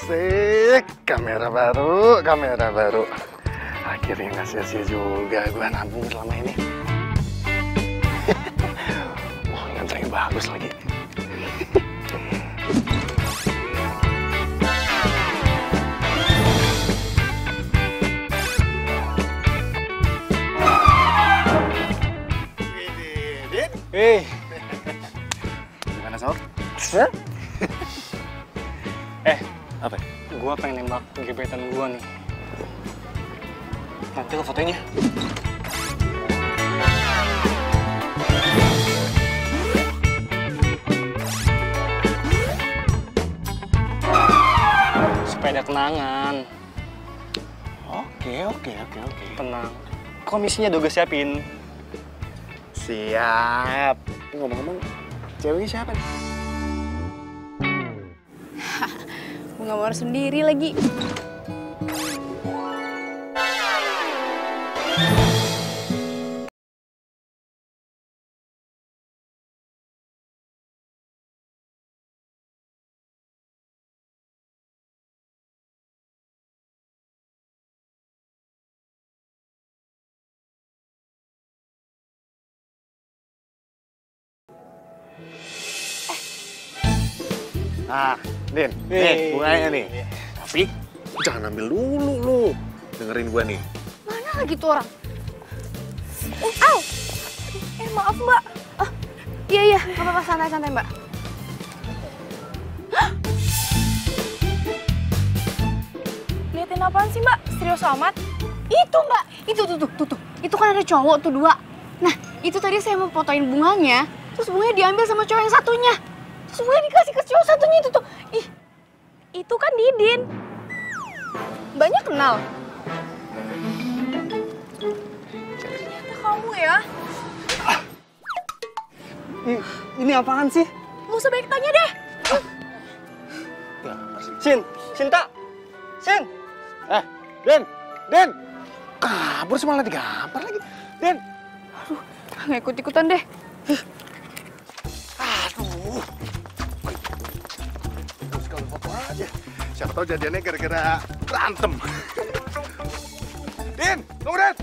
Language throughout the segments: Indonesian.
Asik, kamera baru. Akhirnya nggak sia-sia juga gue nabung selama ini. Wah, lensa yang bagus lagi. Gimana, Sob? Hah? Apa? Gua pengen nembak gebetan gua nih. Nanti lo fotonya. Supaya ada kenangan. Oke. Tenang. Komisinya udah gue siapin. Siap. Ngomong-ngomong, ceweknya siapa nih? Bunga mawar sendiri lagi. Nah, Din, nih bunganya nih. Tapi jangan ambil dulu lu. Dengerin gua nih. Mana lagi tuh orang? Au! Maaf mbak. Iya, nggak apa-apa, santai mbak. Liatin apaan sih mbak? Serius amat? Itu mbak, itu tuh. Itu kan ada cowok tuh 2. Nah, itu tadi saya mau fotoin bunganya, terus bunganya diambil sama cowok yang satunya. Terus bunganya dikasih ke cowok satunya itu tuh. Ih, itu kan Didin. Mbaknya kenal? Ternyata kamu ya? Ini apaan sih? Nggak usah banyak tanya deh. Cinta. Din! Kabur sih, malah digampar lagi. Din! Aduh, nggak ikut-ikutan deh. Aduh. Terus kalau foto aja. Siapa tahu jadiannya gara-gara berantem. Din! Tunggu, Din!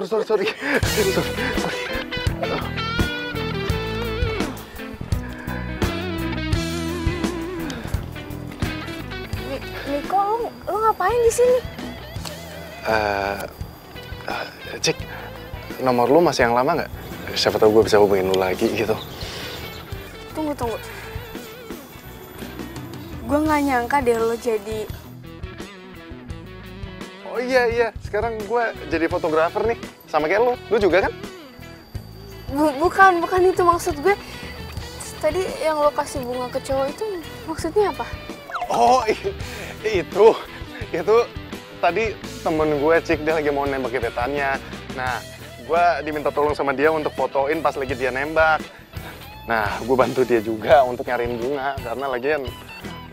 Sorry. Niko, lu ngapain di sini? Cik, nomor lu masih yang lama nggak? Siapa tahu gue bisa hubungin lu lagi gitu. Tunggu. Gue nggak nyangka deh lo jadi... Oh iya, sekarang gue jadi fotografer nih, sama kayak lu. Lu juga kan? Bukan itu maksud gue. Tadi yang lo kasih bunga ke cowok itu maksudnya apa? Oh, itu tadi temen gue, Cik, dia lagi mau nembak gebetannya. Nah, gue diminta tolong sama dia untuk fotoin pas lagi dia nembak. Nah, gue bantu dia juga untuk nyariin bunga, karena lagian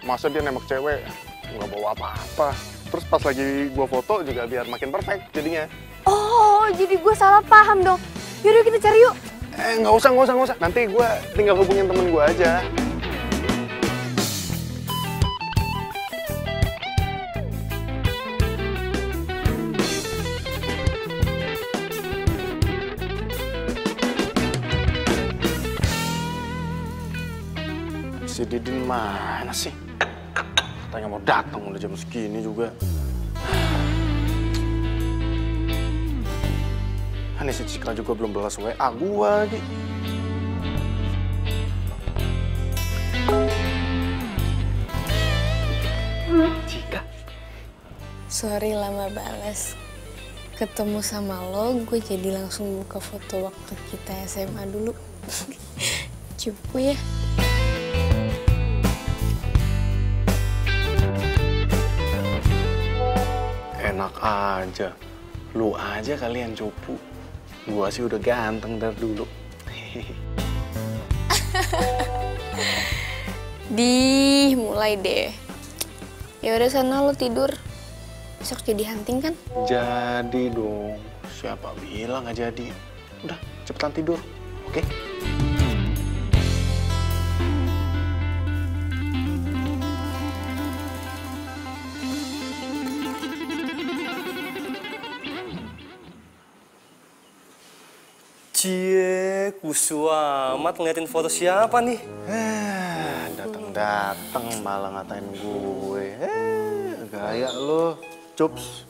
masa dia nembak cewek nggak bawa apa-apa. Terus pas lagi gue foto juga biar makin perfect jadinya. Oh, jadi gue salah paham dong. Yaudah kita cari yuk. Nggak usah. Nanti gue tinggal hubungin temen gue aja. Si Didin mana sih? Katanya mau datang udah jam segini juga. Ini si Cika juga belum balas WA gua lagi. Cika. Sorry lama balas. Ketemu sama lo, gue jadi langsung buka foto waktu kita SMA dulu. Cupu ya. Enak aja. Lu aja kalian cupu. Gua sih udah ganteng dari dulu. Mulai deh. Ya udah sana lo tidur. Besok jadi hunting kan? Jadi dong. Siapa bilang nggak jadi? Udah, cepetan tidur. Oke? Cie, kusu amat ngeliatin foto siapa nih? Dateng malah ngatain gue. Gaya lo, Cups.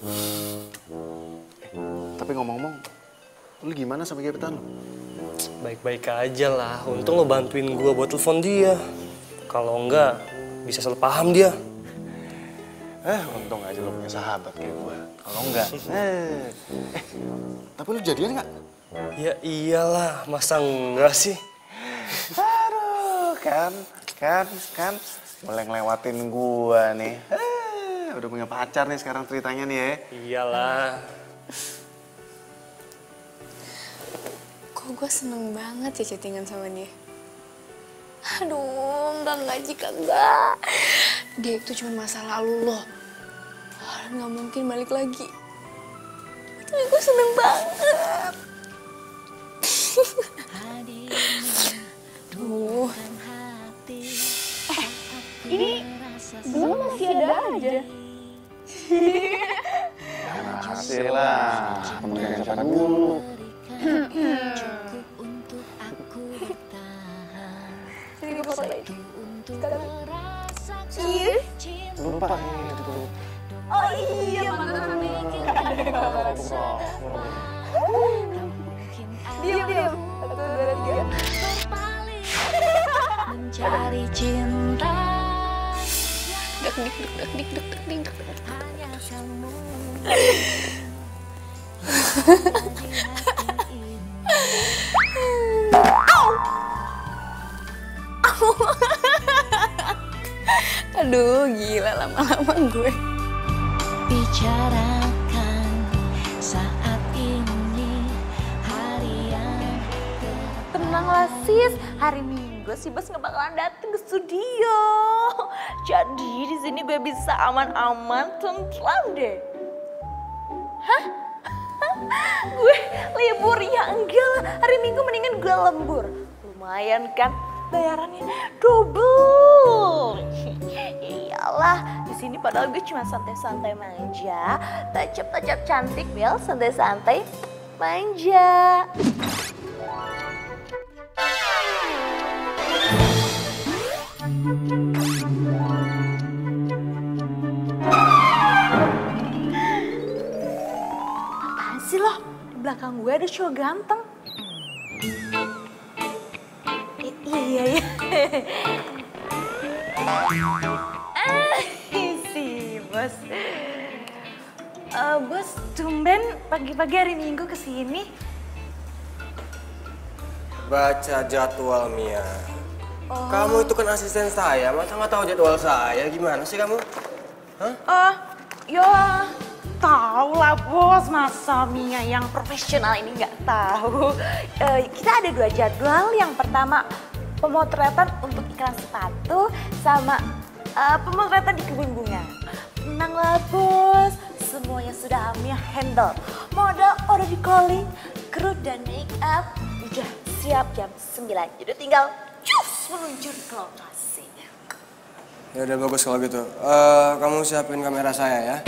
Tapi ngomong-ngomong, lu gimana sama gebetan lo? Baik-baik aja lah, untung lo bantuin gue buat telepon dia. Kalau enggak, bisa salah paham dia. Untung aja lo punya sahabat kayak gue. Kalau enggak, tapi lu jadian nggak? Ya iyalah, masa enggak sih? Aduh, kan, mulai ngelewatin gua nih. Udah punya pacar nih sekarang ceritanya nih ya. Iyalah. Kok gue seneng banget ya chattingan sama dia. Aduh, enggak Cika, enggak. Dia itu cuma masa lalu loh. Nggak mungkin balik lagi. Tapi gue seneng banget. Duh. Ini belum masih ada aja. Masih lah, temen siapa dulu. Sini foto lagi. Iya. Lupa. Oh iya, bener. Diam. 1, 2, 3. Mencari cinta. Dik. Hanya kamu. Aduh, gila lama-lama gue. Bicarakan saat ini hari yang Tenanglah sis, hari Minggu si Bos nggak bakalan dateng ke studio. Jadi di sini gue bisa aman-aman tentram deh. Hah? Gue libur ya enggak lah, hari Minggu mendingan gue lembur. Lumayan kan bayarannya double. Iyalah, di sini padahal gue cuma santai-santai manja, tajap-tajap cantik, Bel, santai-santai manja. Apaan sih lo? Di belakang gue ada cowok ganteng. Iya. Si Bos. Bos, tumben pagi-pagi hari Minggu kesini. Baca jadwal, Mia. Kamu itu kan asisten saya, masa nggak tahu jadwal saya? Gimana sih kamu? Hah? Ya Tahu lah bos, masa Mia yang profesional ini nggak tahu. Kita ada 2 jadwal. Yang pertama pemotretan untuk iklan sepatu sama pemotretan di kebun bunga. Tenanglah bos, semuanya sudah Mia handle. Model udah di calling, kru dan make up udah siap jam 9. Jadi tinggal cus meluncur ke lokasi. Ya udah bagus kalau gitu. Kamu siapin kamera saya ya.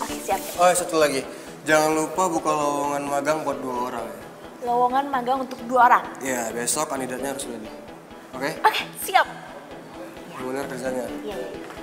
Oke siap. Oh, satu lagi. Jangan lupa buka lowongan magang buat 2 orang ya. Lowongan magang untuk 2 orang. Iya, besok kandidatnya harus ready. Oke? Oke, siap. Bener kerjanya. Iya, iya.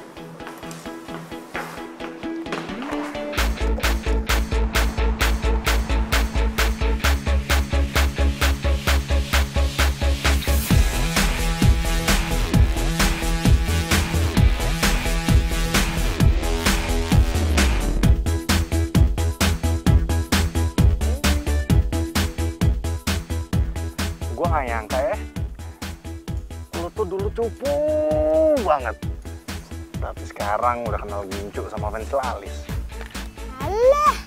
Gue gak nyangka ya, lu tuh dulu cupu banget. Tapi sekarang udah kenal gincu sama fans Lalis. Alah,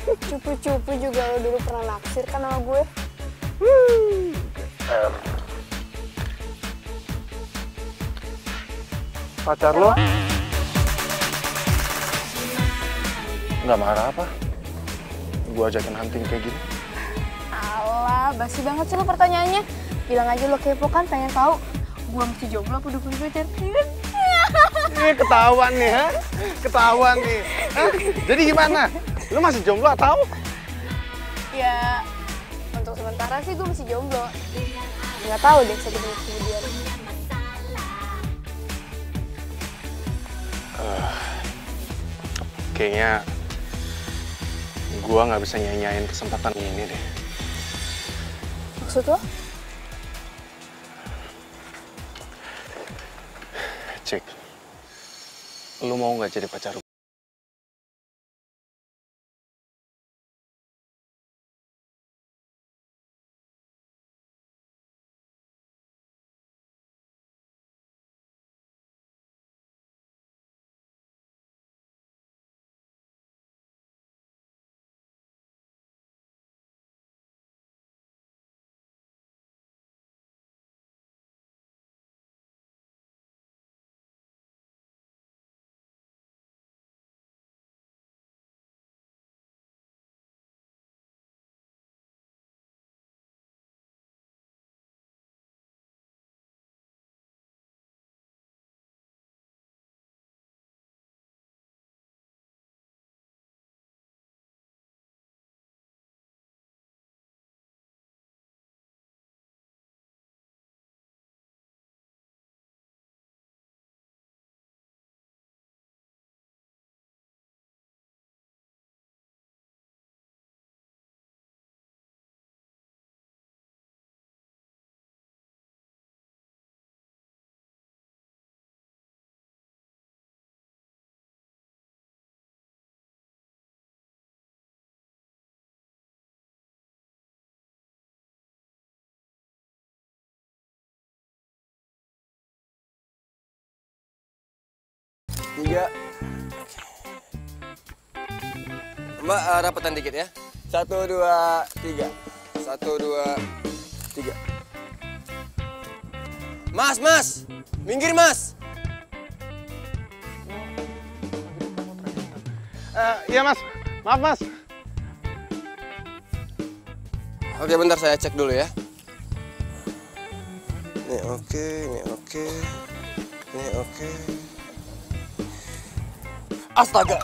cupu-cupu juga lo dulu pernah naksir kan sama gue. Pacar lo? Nggak marah apa? Gue ajakin hunting kayak gini. Alah, basi banget sih lo pertanyaannya. Bilang aja lo kepo kan, pengen tahu gue masih jomblo apa udah punya pacar. Ini ketahuan nih, ha? Ketahuan nih. Hah? Jadi gimana? Lu masih jomblo atau? Ya, untuk sementara sih gue masih jomblo. Nggak tahu deh 1 menit kemudian. Kayaknya gue nggak bisa nyanyain kesempatan ini deh. Maksud lo? Cik, lu mau nggak jadi pacar? Tiga. Mbak, rapetan dikit ya. 1, 2, 3. 1, 2, 3. Mas! Minggir, Mas! Iya, Mas. Maaf, Mas. Oke, bentar saya cek dulu ya. Ini oke, ini oke. Ini oke. Astaga!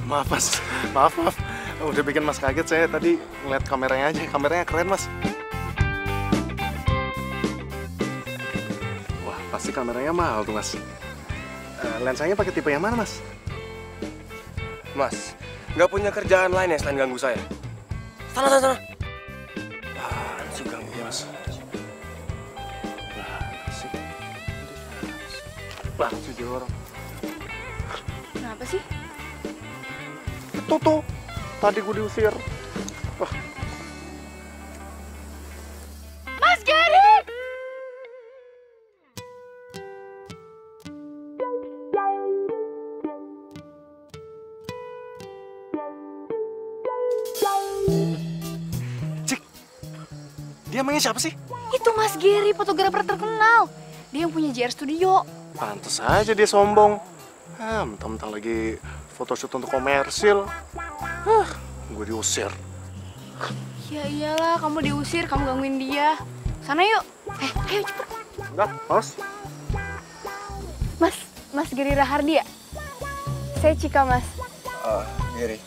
Maaf, Mas. Maaf. Udah bikin Mas kaget. Saya tadi ngeliat kameranya aja. Kameranya keren, Mas. Wah, pasti kameranya mahal tuh, Mas. Lensanya pakai tipe yang mana, Mas? Mas, nggak punya kerjaan lain ya selain ganggu saya? Sana. Apaan sih ganggu, Mas? Banget sih dia orang. Kenapa sih? Itu tuh, tadi gue diusir. Wah, Cik, dia emangnya siapa sih? Itu Mas Gary, fotografer terkenal. Dia yang punya JR Studio. Pantes aja dia sombong. Mentang-mentang lagi photoshoot untuk komersil. Gue diusir. Ya iyalah, kamu diusir, kamu gangguin dia. Sana yuk. Ayo cepet. Enggak, Mas. Mas Gary Rahardi ya? Saya Cika, Mas. Oh, Gary.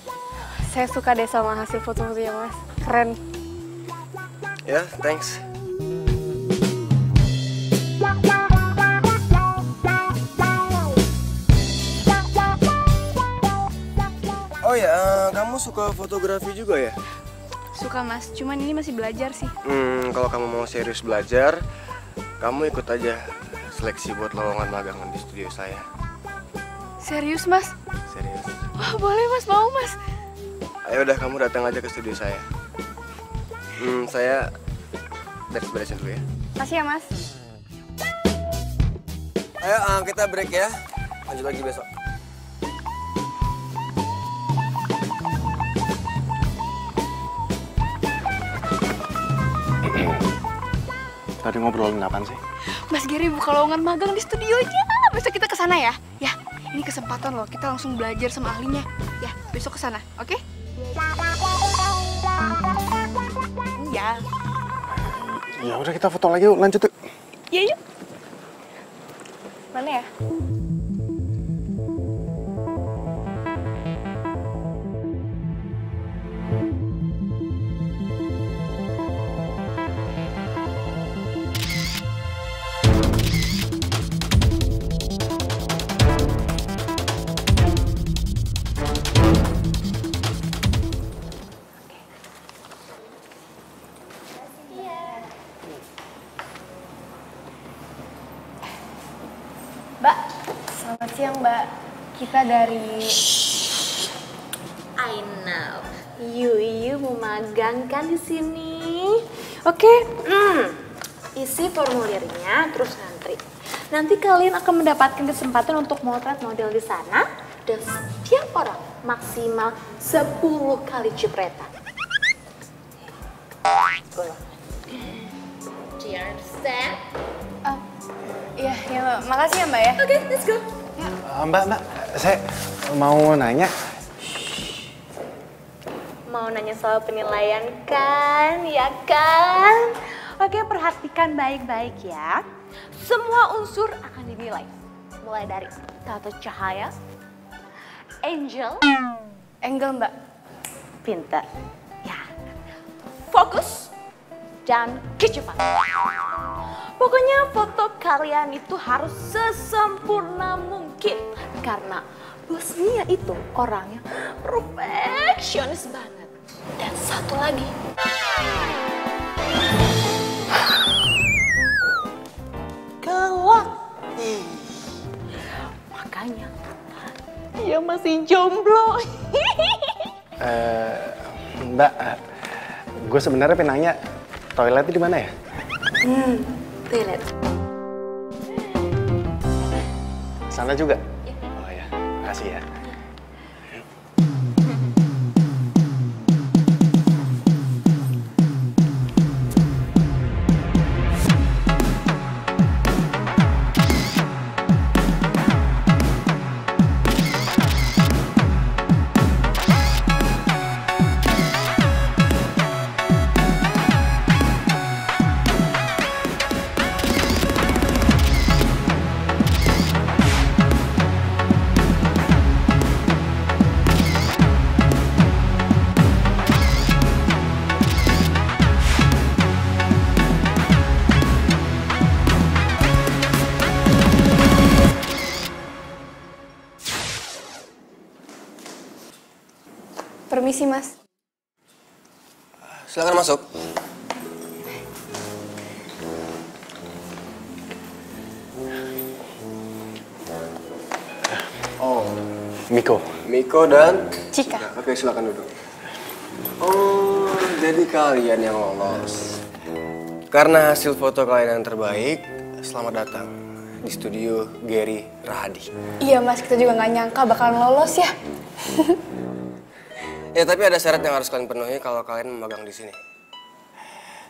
Saya suka deh sama hasil foto-fotonya, Mas. Keren. Ya, thanks. Oh ya, kamu suka fotografi juga ya? Suka, Mas. Cuman ini masih belajar sih. Kalau kamu mau serius belajar, kamu ikut aja seleksi buat lowongan magang di studio saya. Serius, Mas? Serius. Wah, boleh, Mas. Mau, Mas. Ayo udah, kamu datang aja ke studio saya. Saya beres-beresin dulu ya. Makasih ya, Mas. Ayo, kita break ya. Lanjut lagi besok. Tadi ngobrolin apaan sih? Mas Gary buka lowongan magang di studionya. Besok kita ke sana ya. Ya, ini kesempatan loh. Kita langsung belajar sama ahlinya. Ya, besok ke sana, oke? Ya. Ya udah kita foto lagi yuk, lanjut yuk. Ya, yuk. Mana ya? Mbak, selamat siang Mbak. Kita dari... I know. You mau magang kan di sini? Oke. Isi formulirnya terus ngantri. Nanti kalian akan mendapatkan kesempatan untuk motret model di sana dan setiap orang maksimal 10 kali cipratan. Do you understand? Iya, Mbak. Makasih ya Mbak ya. Oke, let's go. Mbak, saya mau nanya. Mau nanya soal penilaian kan, ya kan? Oke, perhatikan baik-baik ya. Semua unsur akan dinilai. Mulai dari tata cahaya, angel, Mbak. pintar, ya, fokus, dan kecepatan. Pokoknya foto kalian itu harus sesempurna mungkin. Karena Bos Mia itu orangnya perfeksionis banget. Dan satu lagi. Galak. Makanya dia masih jomblo. Mbak, gue sebenarnya pengen nanya, toiletnya di mana ya? Toilet. Sana juga? Oh ya, makasih ya. Permisi, Mas. Silakan masuk. Oh, Miko. Miko dan Cika. Oke, silakan duduk. Oh, jadi kalian yang lolos. Karena hasil foto kalian yang terbaik, selamat datang di studio Gary Rahadi. Iya, Mas. Kita juga nggak nyangka bakalan lolos ya. Ya tapi ada syarat yang harus kalian penuhi kalau kalian memegang di sini.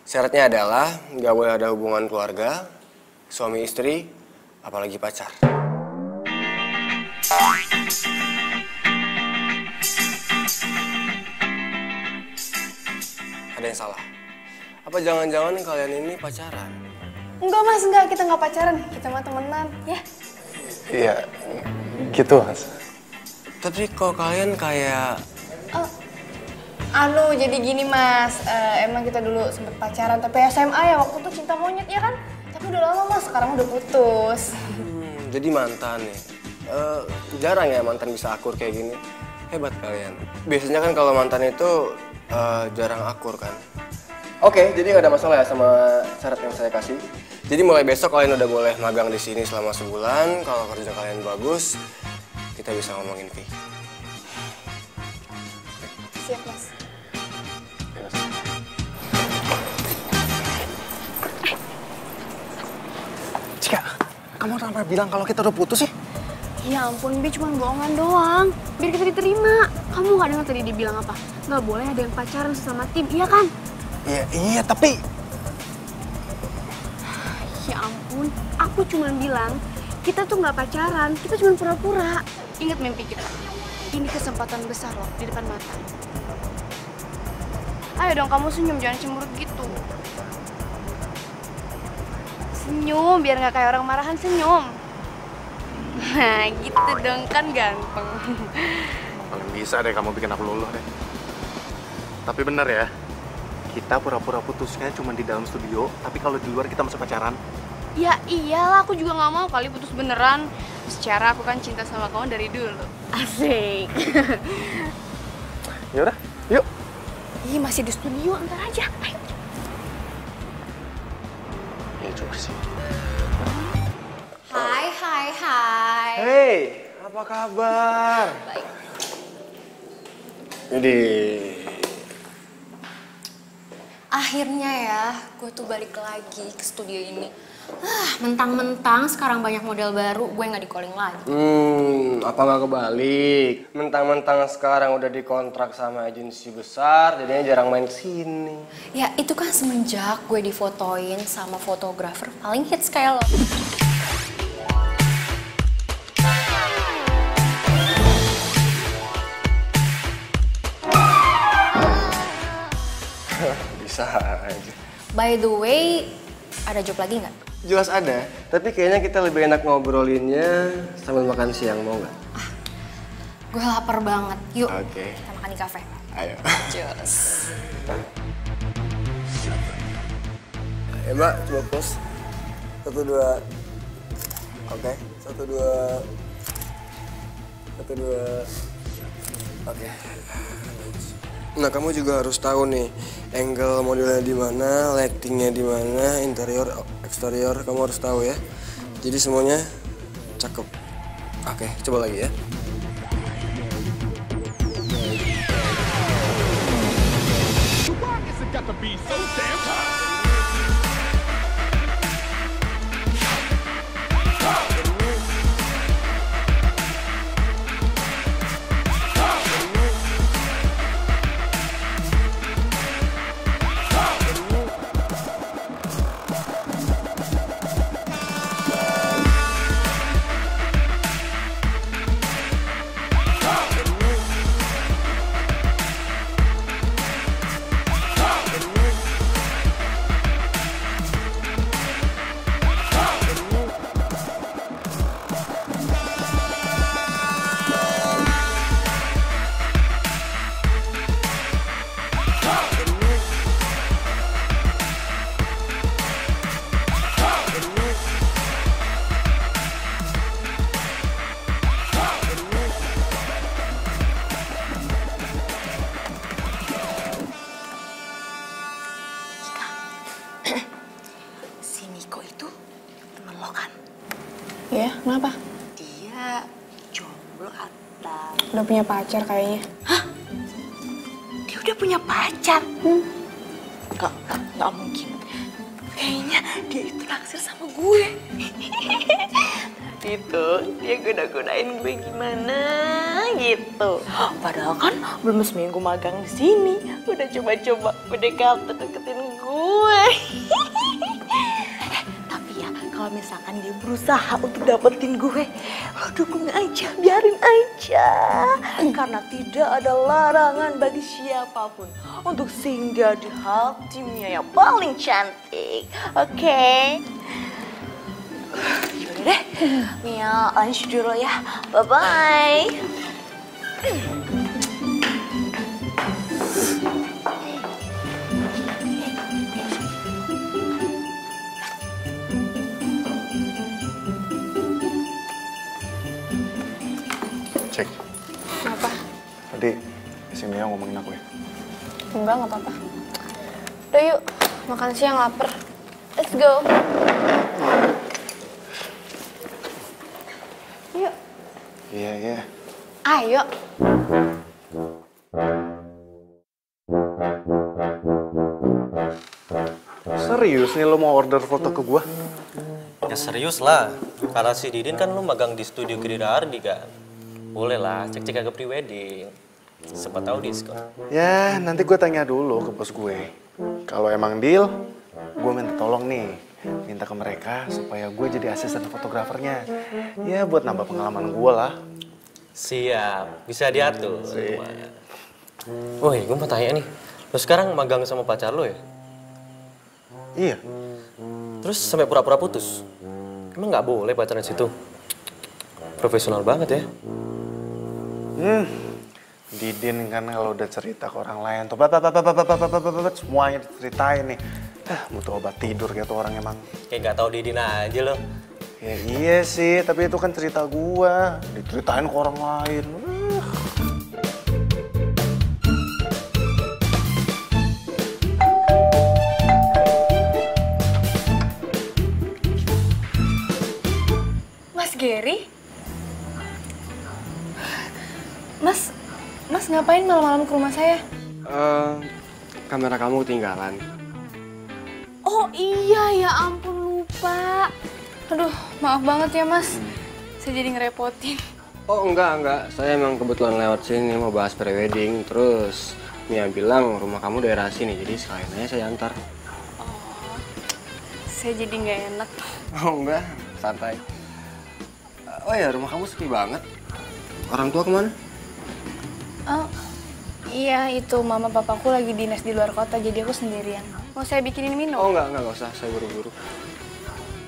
Syaratnya adalah nggak boleh ada hubungan keluarga, suami istri, apalagi pacar. Ada yang salah? Apa jangan-jangan kalian ini pacaran? Enggak mas, enggak, kita nggak pacaran, kita mah temenan, ya. Iya, gitu Mas. Tapi kok kalian kayak... Jadi gini mas, emang kita dulu sempet pacaran, tapi SMA ya, waktu itu cinta monyet ya kan? Tapi udah lama mas, sekarang udah putus. Jadi mantan nih. Jarang ya mantan bisa akur kayak gini. Hebat kalian. Biasanya kan kalau mantan itu jarang akur kan. Oke, jadi nggak ada masalah ya sama syarat yang saya kasih. Jadi mulai besok kalian udah boleh magang di sini selama sebulan. Kalau kerja kalian bagus, kita bisa ngomongin fee. Siap mas. Cika, kamu kenapa bilang kalau kita udah putus sih? Ya ampun, Bi cuma bohongan doang. Biar kita diterima. Kamu gak dengar tadi dia bilang apa? Gak boleh ada yang pacaran sesama tim, iya kan? Iya, tapi... Ya ampun, aku cuma bilang kita tuh gak pacaran, kita cuma pura-pura. Ingat mimpi kita. Ini kesempatan besar loh di depan mata. Ayo dong kamu senyum, jangan cemberut gitu. Senyum, biar gak kayak orang marahan, senyum. Nah gitu dong, kan ganteng. Paling bisa deh kamu bikin aku luluh deh. Tapi bener ya, kita pura-pura putusnya cuma di dalam studio, tapi kalau di luar kita masih pacaran. Ya iyalah, aku juga gak mau kali putus beneran. Secara aku kan cinta sama kamu dari dulu. Asik. Yaudah, yuk. Ih, masih di studio, ntar aja. Ayo. Ya juga sih. Hai. Hey, apa kabar? Baik. Jadi... Akhirnya ya, gue tuh balik lagi ke studio ini. Mentang-mentang sekarang banyak model baru, gue nggak di-calling lagi. Apa nggak kebalik? Mentang-mentang sekarang udah dikontrak sama agensi besar, jadinya jarang main kesini. Ya itu kan semenjak gue difotoin sama fotografer paling hits kayak lo. Bisa aja. By the way, ada job lagi nggak? Jelas ada, tapi kayaknya kita lebih enak ngobrolinnya sambil makan siang, mau nggak? Gue lapar banget. Yuk, Oke. kita makan di kafe. Ayo. Cheers. Ya mbak, coba pause. 1, 2. Oke, 1, 2. 1, 2. Oke. Nah, kamu juga harus tahu nih, angle modelnya di mana, lightingnya di mana, interior, eksterior, kamu harus tahu ya. Jadi semuanya cakep. Oke, coba lagi ya. Si Niko itu temen lo kan? Ya, kenapa? Dia jomblo atau... Udah punya pacar kayaknya. Dia udah punya pacar? Gak mungkin. Kayaknya dia itu naksir sama gue. Tapi gitu, dia goda-godain gue gimana gitu. Padahal kan belum seminggu magang di sini, udah coba-coba deketin gue. Tapi ya, kalau misalkan dia berusaha untuk dapetin gue, lo dukung aja, biarin aja. Karena tidak ada larangan bagi siapapun untuk singgah di hatinya yang paling cantik. Oke? Yaudah deh, Mia lunch dulu ya. Bye-bye. Cek. Kenapa? Tadi si Mia ngomongin aku ya. Enggak, nggak apa-apa. Udah yuk, makan siang lapar. Let's go. Yuk. Iya, iya. Ayo. Serius nih lo mau order foto ke gua? Ya serius lah, karena si Didin kan lu magang di studio Gerida Ardi kan. Boleh lah, cek-cek agak pre-wedding. Siapa tahu diskon. Ya, nanti gue tanya dulu ke bos gue. Kalau emang deal, gue minta tolong nih. Minta ke mereka supaya gue jadi asisten fotografernya. Ya, buat nambah pengalaman gue lah. Siap, bisa diatur. Woi, gue mau tanya nih. Lo sekarang magang sama pacar lo ya? Iya. Terus sampai pura-pura putus? Emang nggak boleh pacaran situ? Profesional banget ya. Didin kan kalau udah cerita ke orang lain tuh, semuanya diceritain nih. Butuh obat tidur gitu orang emang. Kayak nggak tahu Didin aja lo. Ya iya sih, tapi itu kan cerita gua, diceritain ke orang lain. Mas Gary? Mas ngapain malam-malam ke rumah saya? Kamera kamu ketinggalan. Oh iya, ya ampun lupa. Aduh, maaf banget ya mas. Saya jadi ngerepotin. Oh enggak. Saya emang kebetulan lewat sini mau bahas prewedding. Terus Mia bilang rumah kamu daerah sini, jadi sekalian aja saya antar. Oh, saya jadi nggak enak. Oh enggak, santai. Oh ya, rumah kamu sepi banget. Orang tua kemana? Oh, iya itu mama papaku lagi dinas di luar kota, jadi aku sendirian. Mau saya bikinin minum? Oh enggak usah, saya buru-buru.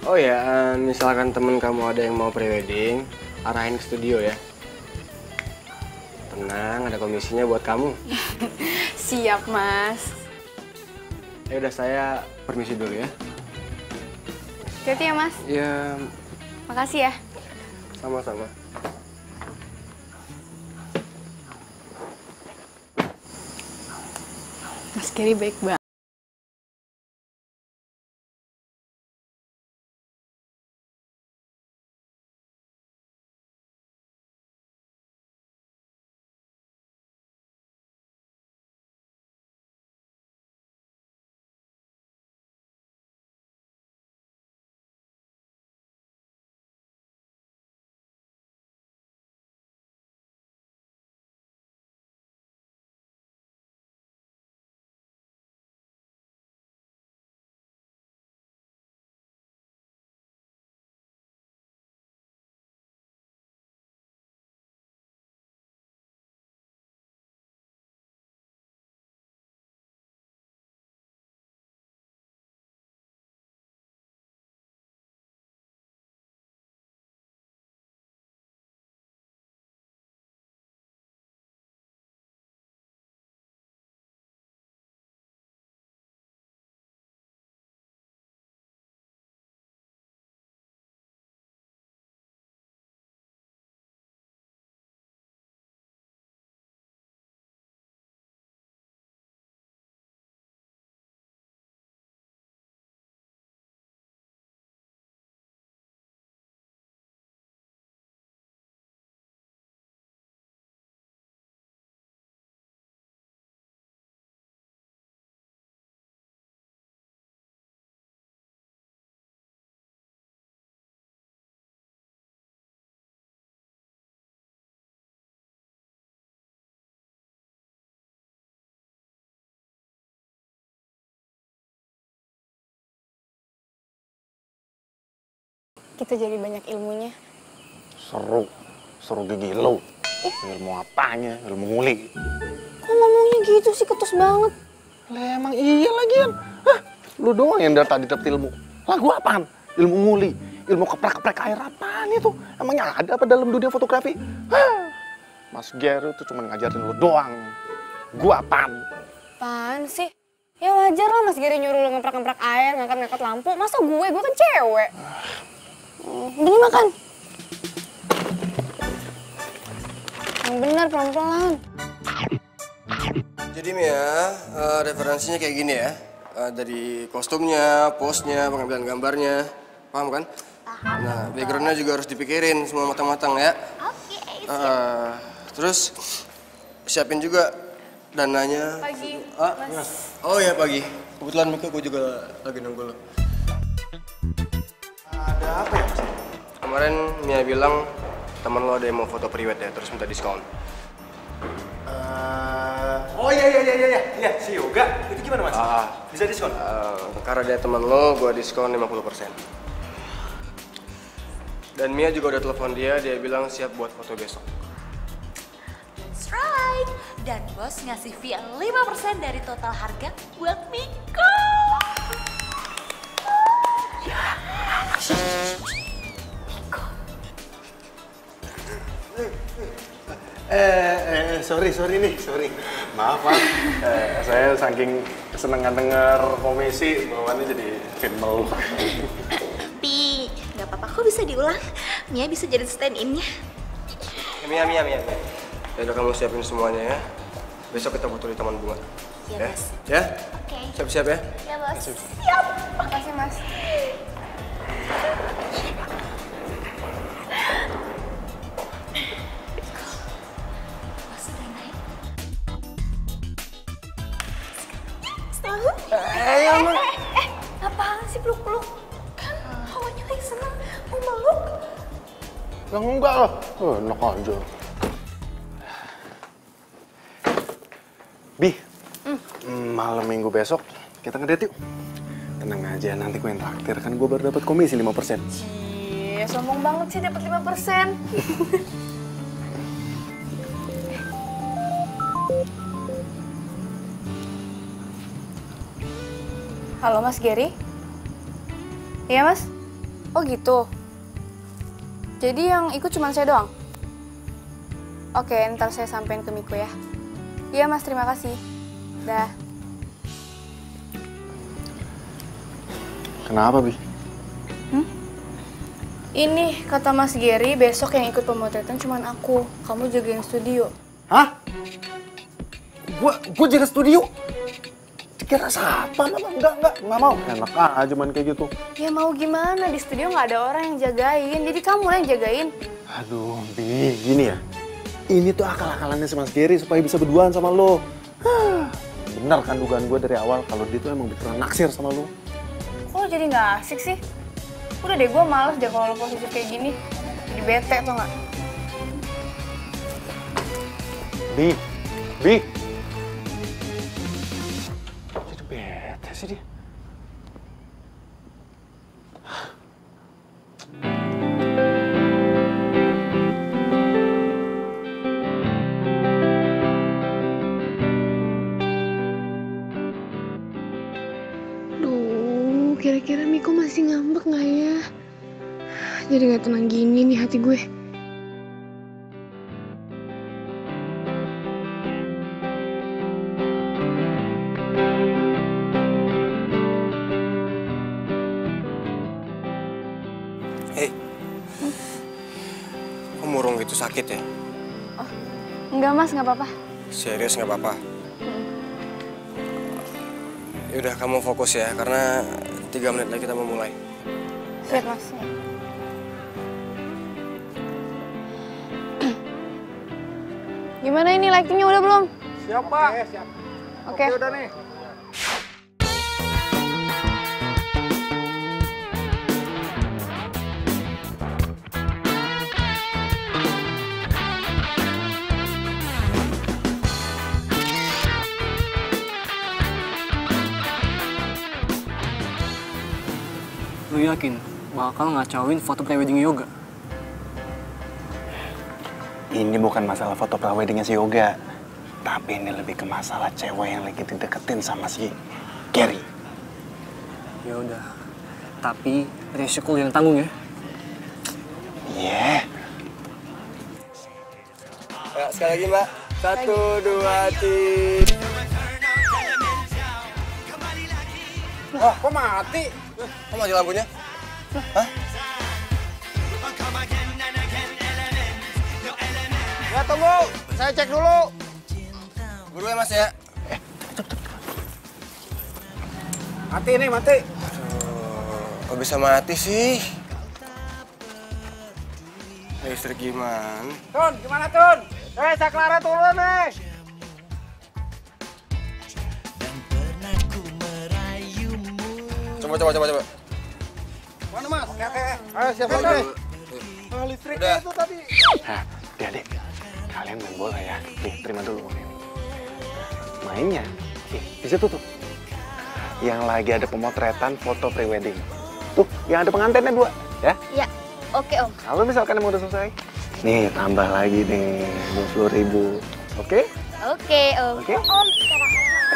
Oh ya, misalkan temen kamu ada yang mau prewedding, arahin ke studio ya. Tenang, ada komisinya buat kamu. Siap mas. Ya udah, saya permisi dulu ya. Hati-hati ya mas. Ya, Makasih ya. sama-sama. Mas Gary baik banget. Kita jadi banyak ilmunya. Seru gigi lo. Ilmu apanya? Ilmu nguli. Kok ngomongnya gitu sih, ketus banget. Lah emang iya lagian. Hah, lu doang yang dari tadi dapet ilmu. Lah gua apaan? Ilmu nguli, ilmu keprek-keprek air apaan itu? Emangnya ada apa dalam dunia fotografi? Hah, Mas Gary tuh cuma ngajarin lu doang. Gua apaan? Apaan sih? Ya wajar lah Mas Gary nyuruh lo ngeprak-ngeprak air, ngangkat-ngangkat lampu. Masa gue kan cewek. Gini makan. Yang benar pelan-pelan. Jadi Mia, referensinya kayak gini ya. Dari kostumnya, pose-nya, pengambilan gambarnya. Paham kan? Nah, background-nya juga harus dipikirin semua matang-matang ya. Oke. Terus siapin juga dananya. Pagi, Mas. Oh ya pagi. Kebetulan Mika gue juga lagi nunggu lo. Ada apa ya Mas? Kemarin Mia bilang teman lo ada yang mau foto priwet ya, terus minta diskon. Oh iya, si Yoga. Itu gimana Mas? Bisa diskon? Karena dia teman lo, gue diskon 50%. Dan Mia juga udah telepon dia bilang siap buat foto besok. That's right. Dan bos ngasih fee 5% dari total harga buat Miko. Sorry. Maaf, Pak. Saya saking kesenangan denger komisi, bawaannya jadi makin meluk. Tapi nggak apa-apa, kok bisa diulang. Mia bisa jadi stand-in-nya. Mia. Ya udah kamu siapin semuanya ya. Besok kita foto di Taman Bunga. Iya, Mas. Ya? Oke. Siap-siap ya? Ya, Bos. Siap. Makasih Mas. Bos udah naik. Apaan sih peluk-peluk? Kan hawanya lagi seneng. Mau meluk. Ya enggak lah. Enak aja. Bi, malam minggu besok kita ngedate yuk. Tenang aja, nanti gue yang traktir. Kan gue baru dapat komisi 5%. Cie, sombong banget sih dapat 5%. Halo Mas Gary? Iya Mas? Oh gitu? Jadi yang ikut cuma saya doang? Oke, ntar saya sampein ke Miko ya. Iya Mas, terima kasih. Dah. Kenapa, Bi? Ini kata Mas Gary, besok yang ikut pemotretan cuma aku. Kamu jagain studio. Hah? Gue jaga studio? Kira siapa? Enggak mau. Enak aja main kayak gitu. Ya mau gimana, di studio nggak ada orang yang jagain. Jadi kamu lah yang jagain. Aduh, Bi, gini ya. Ini tuh akal-akalannya si Mas Gary supaya bisa berduaan sama lo. Bener kan dugaan gue dari awal kalau dia tuh emang beneran naksir sama lo. Kok lo jadi nggak asik sih? Udah deh, gue males deh kalau lo posisi kayak gini. Jadi bete tau nggak? Bi. Jadi bete sih dia. Kira-kira Miko masih ngambek nggak ya? Jadi nggak tenang gini nih hati gue. Hei, kok murung gitu sakit ya? Oh, enggak Mas, nggak apa-apa. Serius nggak apa-apa? Yaudah kamu fokus ya, karena 3 menit lagi kita mau mulai. Siap Mas. Gimana ini lightingnya udah belum? Siap, Pak. Siap. Oke. Udah nih. Lu yakin bakal ngacauin foto prewedding Yoga. Ini bukan masalah foto preweddingnya si Yoga, tapi ini lebih ke masalah cewek yang lagi dideketin sama si Gary. Ya udah, tapi resiko yang tanggung ya. Iya. Ya, sekali lagi Mbak. 1, 2, 3. Wah, kok mati? Kok mati lampunya? Hah? Ya tunggu, saya cek dulu. Buru ya Mas ya. Mati nih, mati. Aduh, kok bisa mati sih? Listrik gimana? Tun, gimana Tun? Saklara turun nih. Coba. Mana Mas? Ayo siapa lagi? Listriknya itu tadi. Nah, adik, kalian main bola ya. Nih, terima dulu uang ini. Mainnya, di situ tuh. Yang lagi ada pemotretan foto prewedding. Tuh, yang ada pengantinnya 2, ya? Iya, oke Om. Kalau misalkan emang udah selesai, nih tambah lagi nih 20.000. Oke? Oke Om. Oke? Om,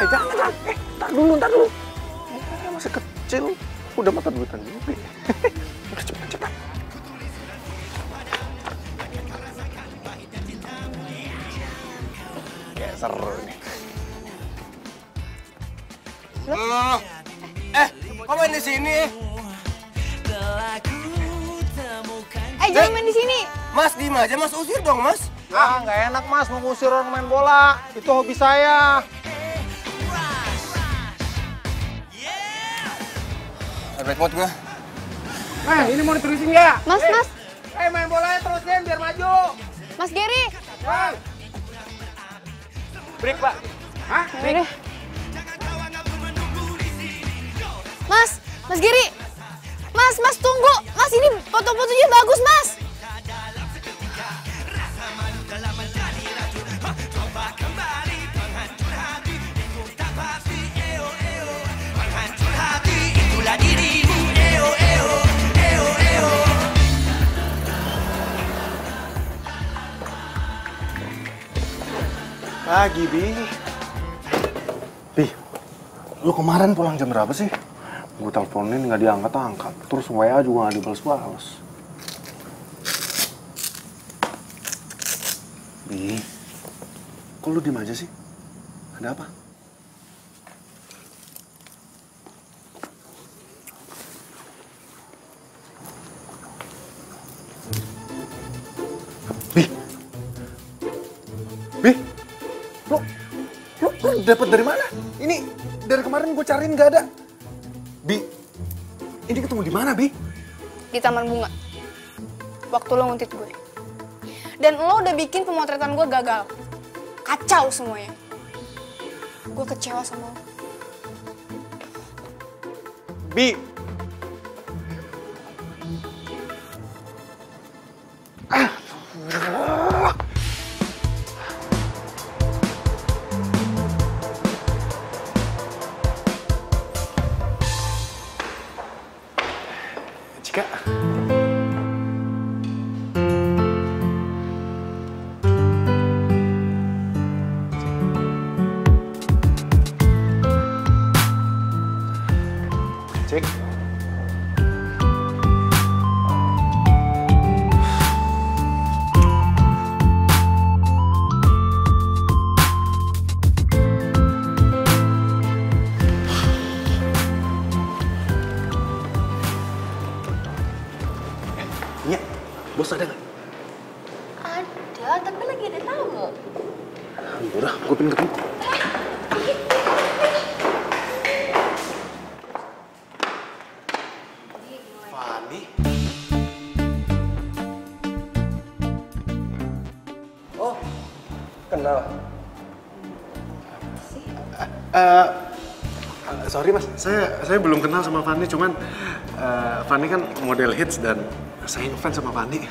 Jangan. Tar dulu. Ini masih kecil. Udah mata duitan juga. Cepat. Kayak seru nih. Kok main di sini? jangan main di sini. Mas, diem aja, Mas. Usir dong, Mas. Ah, nggak enak, Mas. Mau ngusir orang main bola. Itu hobi saya. Bad mood gue. Ini mau diterusin ya? Mas. Main bolanya terusin biar maju. Mas Gary. Break, Pak. Hah? Break. Mas Gary. Mas tunggu. Mas, ini foto-fotonya bagus, Mas. Pagi, Bi. Bi, lu kemarin pulang jam berapa sih? Gue teleponin nggak diangkat-angkat. Terus WA juga nggak dibales-bales. Bi, kok lu diem aja sih? Ada apa? Bi, lu dapat dari mana? Ini dari kemarin gue cariin nggak ada. Bi, ini ketemu di mana, Bi? Di Taman Bunga. Waktu lo nguntit gue. Dan lo udah bikin pemotretan gue gagal. Kacau semuanya. Gue kecewa sama lo. Bi. Cika. Cik. Iya, bos ada nggak? Ada, tapi lagi ada tamu. Udah, gue pengen ketemu. Fani? Oh, kenal. Sorry mas, saya belum kenal sama Fani, cuman Fani kan model hits dan saya ngefans sama Fani.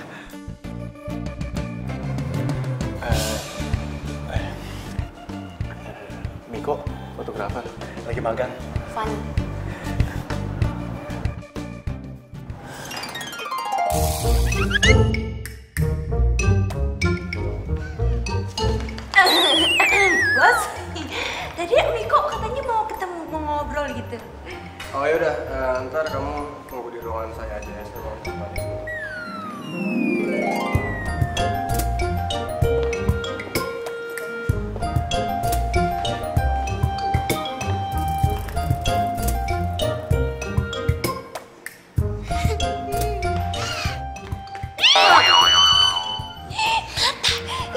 Miko, fotografer, lagi magang. Fani. Bos, tadi Miko katanya mau ketemu, mau ngobrol gitu. Oh yaudah, ntar kamu tunggu di ruangan saya aja ya. Saya mau tempat di sini.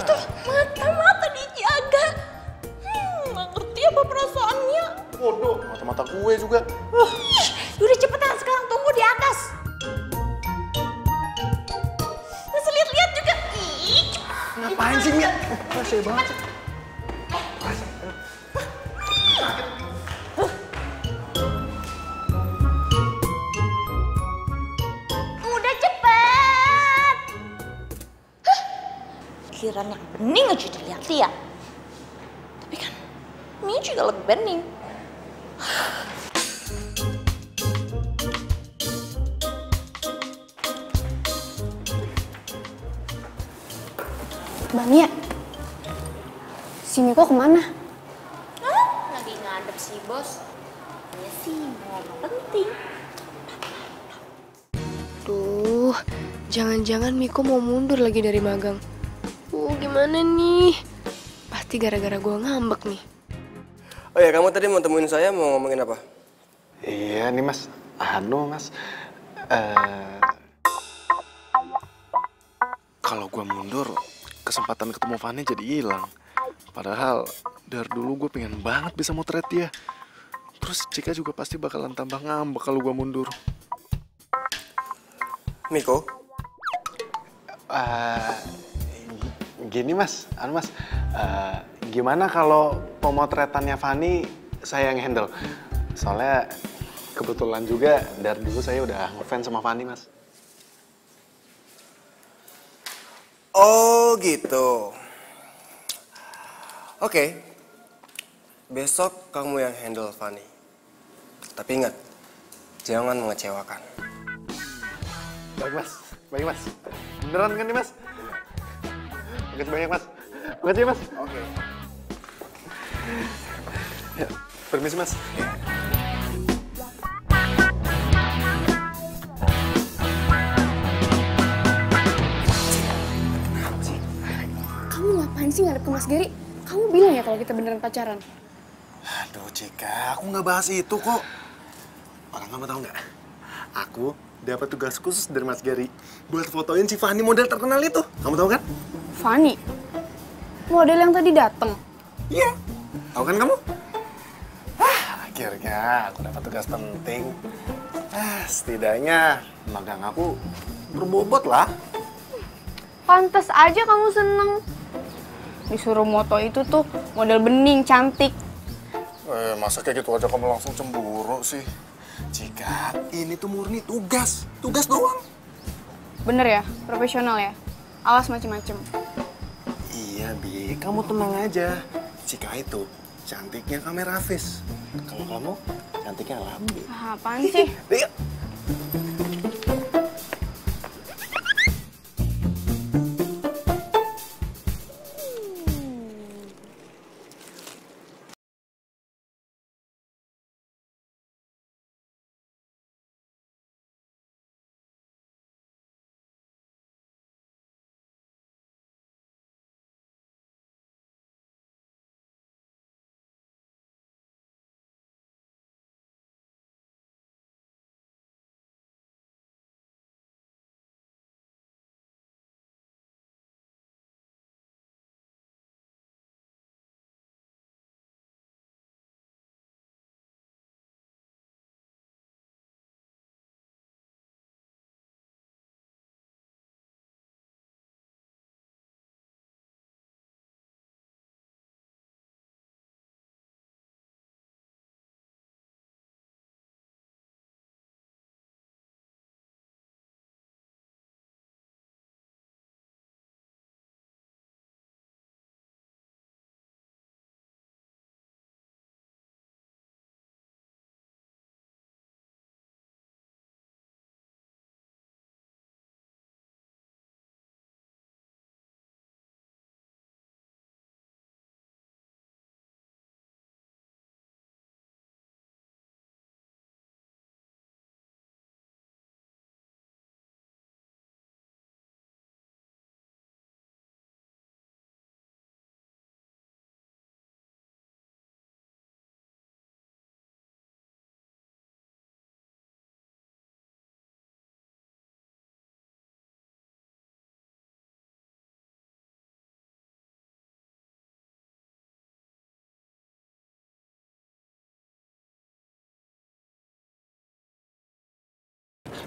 Itu mata dijaga. Nggak ngerti apa perasaannya. Bodoh, mata-mata gue juga. Udah cepetan sekarang tunggu di atas. Terus lihat-lihat juga. Ih, Ngapain sih, Mia? Rese banget sih. udah cepet. Kiraan yang bening aja dilihat-lihat. Tapi kan ini juga lebih bening. Mbak Mia, si Miko kemana? Lagi ngadep sih, Bos. Ya sih, mau penting. Duh, jangan-jangan Miko mau mundur lagi dari magang. Gimana nih? Pasti gara-gara gue ngambek nih. Oh ya, kamu tadi mau temuin saya mau ngomongin apa? Iya nih mas, mas. Kalau gue mundur, kesempatan ketemu Fanny jadi hilang. Padahal dari dulu gue pengen banget bisa motret dia. Terus Cika juga pasti bakalan tambah ngambek kalau gue mundur. Miko? Gini mas, gimana kalau pemotretannya Fanny saya yang handle? Soalnya kebetulan juga dari dulu saya udah ngefans sama Fanny mas. Oh gitu. Oke. Besok kamu yang handle Fanny. Tapi ingat, jangan mengecewakan. Baik mas. Beneran kan nih mas? Makasih banyak mas. Makasih mas. Oke. Ya, permisi mas. Kamu ngapain sih ngadep ke Mas Gary? Kamu bilang ya kalau kita beneran pacaran? Aduh Cika, aku nggak bahas itu kok. Orang kamu tahu nggak? Aku dapat tugas khusus dari Mas Gary buat fotoin si Fanny model terkenal itu. Kamu tahu kan? Fanny? Model yang tadi dateng? Iya. Tahu kan kamu? Akhirnya aku dapat tugas penting. Setidaknya magang aku berbobot lah. Pantes aja kamu seneng. Disuruh moto itu tuh model bening, cantik. Masa kayak gitu aja kamu langsung cemburu sih? Jika ini tuh murni tugas. Tugas doang. Bener ya? Profesional ya? Awas macem-macem. Iya, Bi. Kamu tenang aja. Jika itu cantiknya kamera Hafiz. Kalau kamu cantiknya Lambi. Apaan sih? Iya.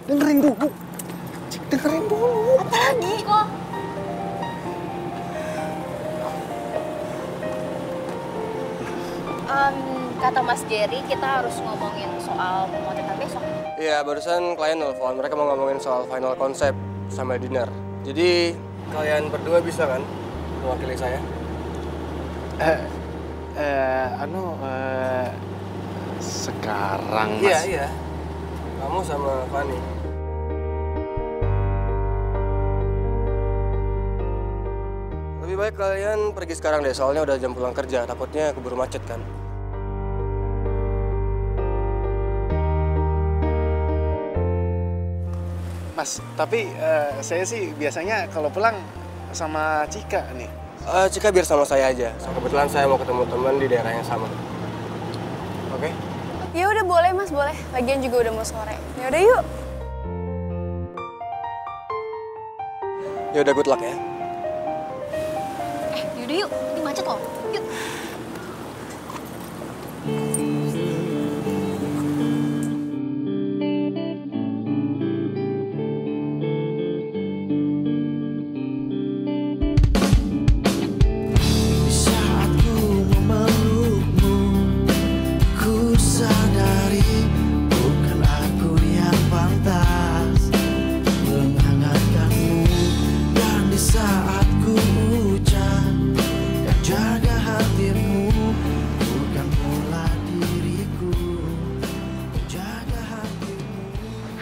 dengerin dulu. Cik, dengerin dulu. Apa lagi kok? Kata Mas Gary, kita harus ngomongin soal pemotretan besok. Iya, barusan klien nelfon. Mereka mau ngomongin soal final konsep sama dinner. Jadi, kalian berdua bisa kan mewakili saya? Sekarang Mas. Iya. Kamu sama Fanny. Lebih baik kalian pergi sekarang deh, soalnya udah jam pulang kerja. Takutnya keburu macet kan. Mas, tapi saya sih biasanya kalau pulang sama Cika nih. Cika biar sama saya aja. Kebetulan saya mau ketemu teman di daerah yang sama. Oke? Ya udah boleh Mas, boleh. Lagian juga udah mau sore. Ya udah yuk. Ya udah, good luck ya. Yaudah yuk, ini macet loh. Yuk.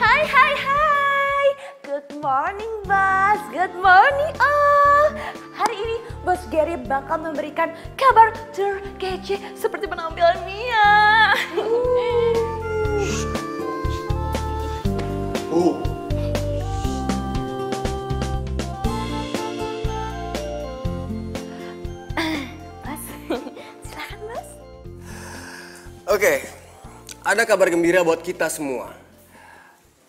Hai. Good morning, Bos. Good morning, all. Hari ini Bos Gary bakal memberikan kabar terkece seperti penampilan Mia. Bos, silakan Bos. Oke, ada kabar gembira buat kita semua.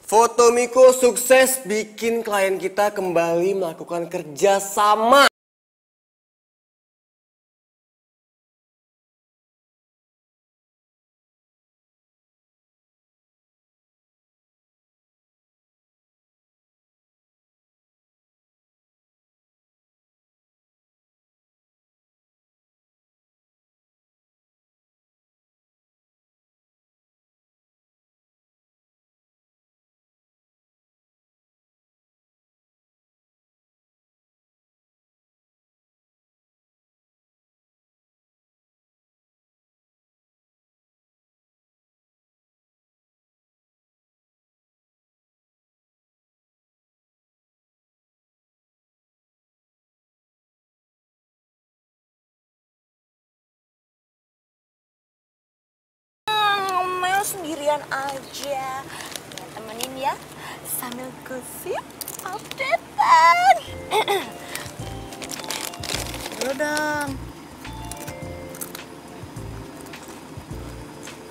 Foto Miko sukses bikin klien kita kembali melakukan kerja sama. Mel sendirian aja. Temenin ya, sambil gosip updatean. Dulu dong.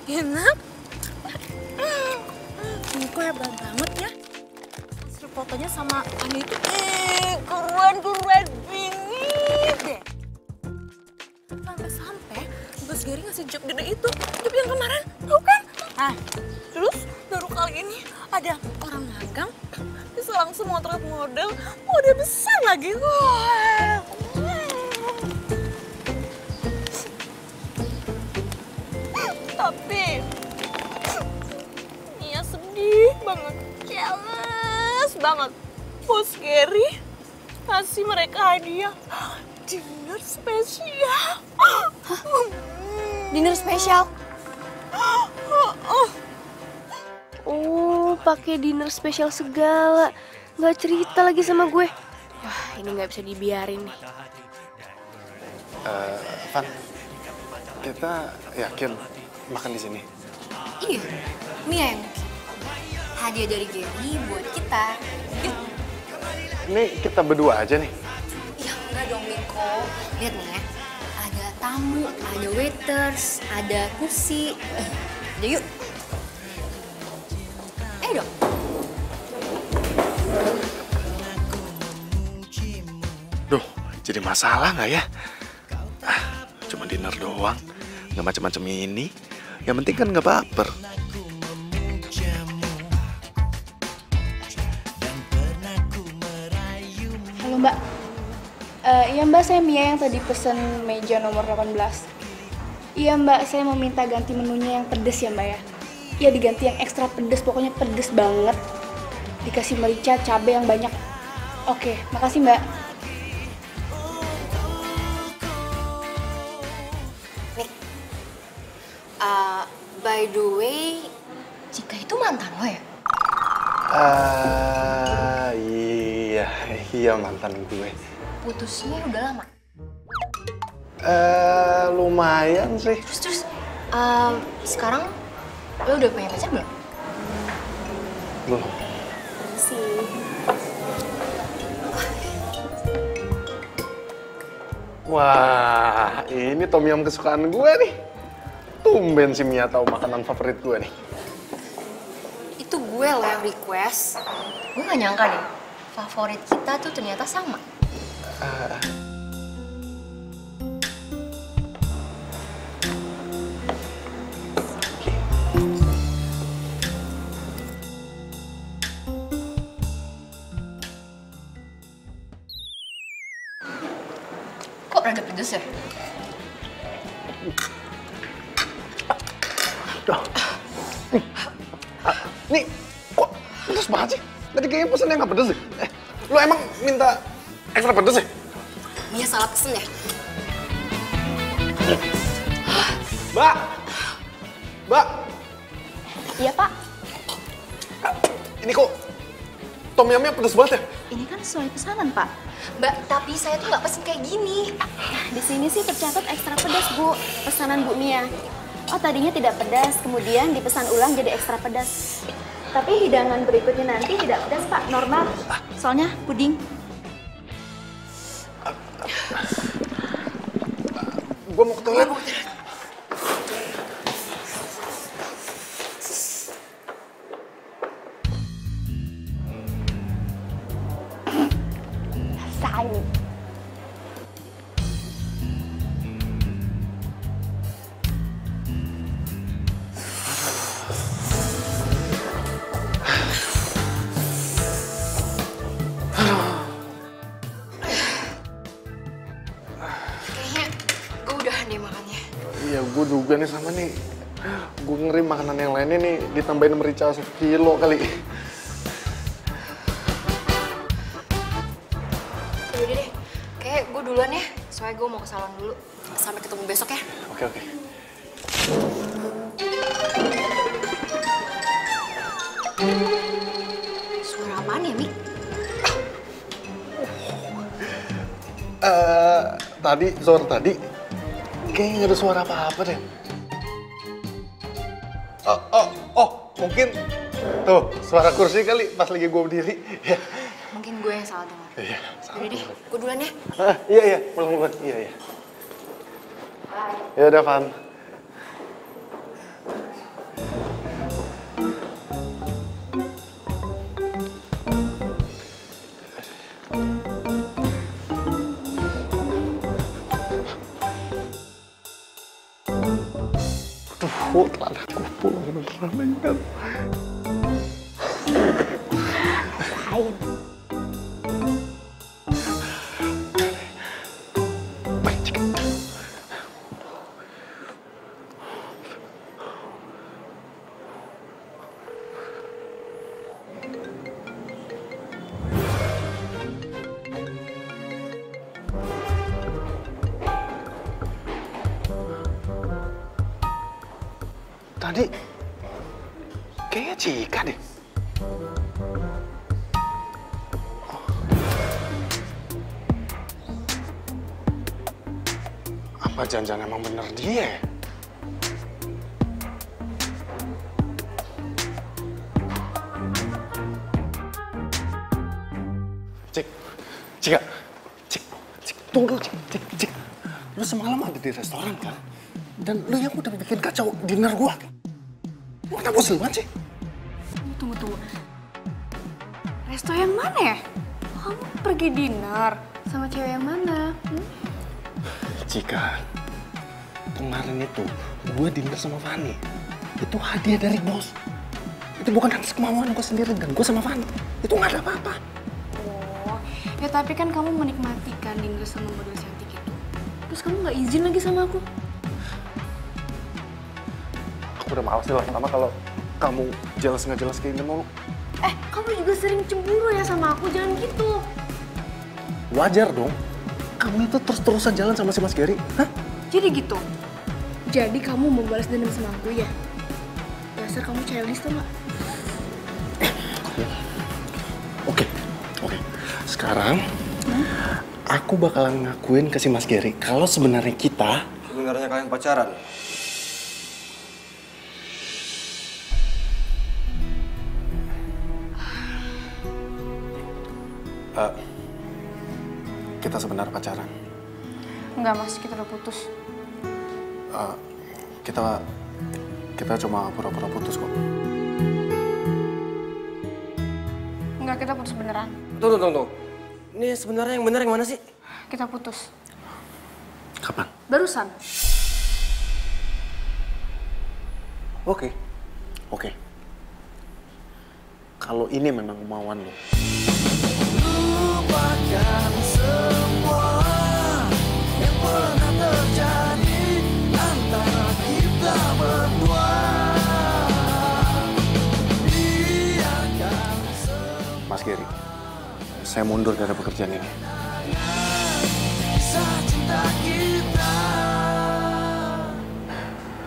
Enak. Niko hebat banget ya. Hasil fotonya sama Ani itu keren bingit deh. Sampai-sampai Bos Gary ngasih job gede itu, job yang kemarin, tau kan? Nah, terus baru kali ini ada orang magang bisa langsung motret model besar lagi. Wah. Tapi Mia sedih banget, jealous banget. Bos Gary kasih mereka hadiah dinner spesial. Dinner spesial? Oh, pakai dinner spesial segala. Nggak cerita lagi sama gue. Wah, ini nggak bisa dibiarin nih. Van, kita yakin makan di sini? Iya, Mia yang bikin. Hadiah dari Gary buat kita. Yuk. Ini kita berdua aja nih. Ya enggak dong, Miko. Lihat nih ya. Ada tamu, ada waiters, ada kursi. Udah yuk. Dong. Duh, jadi masalah nggak ya? Cuma dinner doang, nggak macam-macam ini. Yang penting kan nggak baper. Mbak, iya Mbak, saya Mia yang tadi pesen meja nomor 18. Iya Mbak, saya mau minta ganti menunya yang pedes ya Mbak ya. Iya diganti yang ekstra pedes, pokoknya pedes banget. Dikasih merica, cabai yang banyak. Oke, makasih Mbak. Nik, by the way, Cika itu mantan lo ya? Iya mantan gue. Putusnya udah lama? Lumayan sih. Terus, sekarang lo udah punya pacar belum? Belum. Sih. Wah, ini tom yum kesukaan gue nih. Tumben si Mia tahu makanan favorit gue nih. Itu gue loh yang request. Gue gak nyangka deh, favorit kita tuh ternyata sama. Kok rada pedes ya? Nih, kok pedes banget sih? Tadi kayaknya pesannya nggak pedes sih. Lo emang minta ekstra pedes ya? Mia salah pesen ya? Mbak! Mbak! Iya Pak, Ini kok tom yumnya pedes banget ya? ini kan sesuai pesanan Pak. Mbak, tapi saya tuh nggak pesen kayak gini. Di sini sih tercatat ekstra pedas Bu, pesanan Bu Mia. Oh tadinya tidak pedas, kemudian dipesan ulang jadi ekstra pedas. Tapi hidangan berikutnya nanti tidak pedas Pak, normal. Soalnya puding. Gue mau ke toilet. Rasain. Kayaknya gue udahan deh makannya. Iya, gue juga nih sama nih. Gue ngeri makanan yang lainnya nih ditambahin merica 1 kilo kali. Yaudah deh, kayak gue duluan ya. Soalnya gue mau ke salon dulu. Sampai ketemu besok ya. Oke, oke. Suara apaan ya, Mik? Tadi kayaknya nggak ada suara apa-apa deh. Mungkin tuh suara kursi kali pas lagi gue berdiri. Ya. Mungkin gue yang salah dengar. Iya. Yaudah deh, gue duluan ya. Iya, pulang. Iya. Ya udah, Van. Aduh, telah aku pulang beneran kan. Rasain. Baik, Cika. Tadi kayaknya Cika deh. Apa jangan-jangan emang bener dia ya? Cika, tunggu, Cik. Lu semalam ada di restoran kan? Dan lu yang udah bikin kacau dinner gua. Lu kenapa bosan banget sih? Tunggu. Resto yang mana ya? Kamu pergi dinner sama cewek yang mana? Cika, kemarin itu gue dinner sama Fanny. Itu hadiah dari bos. Itu bukan atas kemauan gue sendiri dan gue sama Fanny. Itu nggak ada apa-apa. Oh, Ya tapi kan kamu menikmati kan dinner sama model cantik itu. Terus kamu nggak izin lagi sama aku. Aku udah males nih lama-lama kalau kamu jelas nggak jelas kayak gini mulu. Kamu juga sering cemburu ya sama aku, jangan gitu. Wajar dong. Kamu itu terus-terusan jalan sama si Mas Gary. Hah? Jadi gitu? Jadi kamu mau balas dendam sama aku ya? Dasar kamu childish tuh nggak? Oke. Sekarang, aku bakalan ngakuin ke si Mas Gary kalau sebenarnya kita... Sebenarnya kalian pacaran? Kita sebenarnya pacaran. Enggak mas, kita udah putus. Kita cuma pura-pura putus kok. Enggak, kita putus beneran. Tunggu. Ini sebenarnya yang benar yang mana sih? Kita putus. Kapan? Barusan. Oke. Kalau ini memang kemauan lo. Lupakan semua yang pernah terjadi antara kita berdua. Mas Gary, saya mundur dari pekerjaan ini. Kisah cinta kita.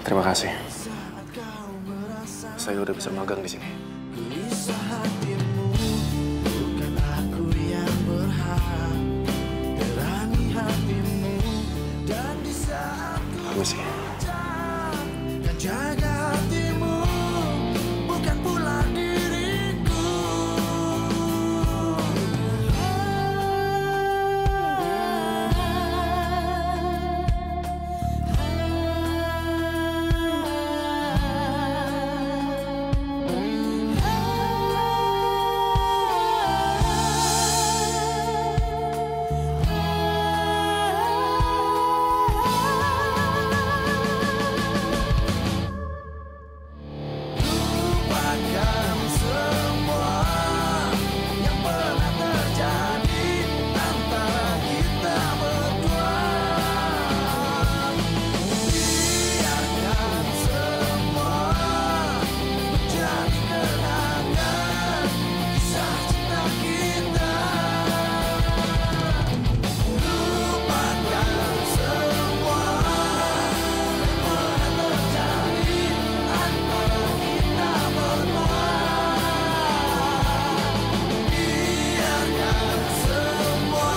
Terima kasih. Saya udah bisa magang di sini. Gelisah hatimu, bukan aku yang berhak. Berani hatimu dan di saat Permisi. dan jaga hatimu, bukan pula diriku. Lupakan semua yang pernah terjadi antara kita berdua. Biarkan semua menjadi kenangan kisah cinta kita. Lupakan semua yang pernah terjadi antara kita berdua. Biarkan semua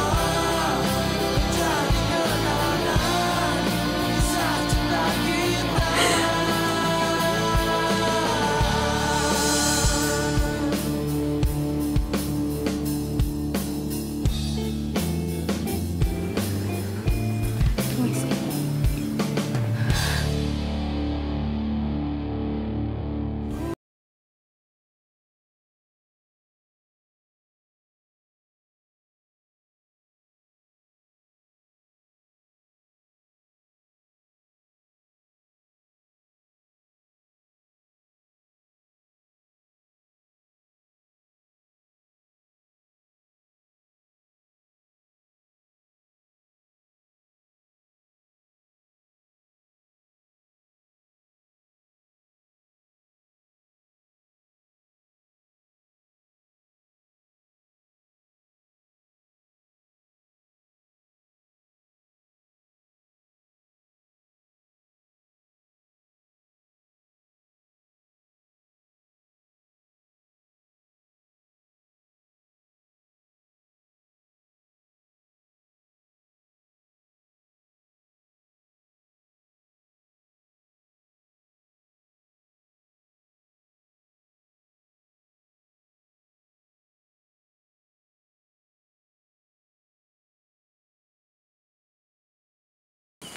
menjadi kenangan kisah cinta kita.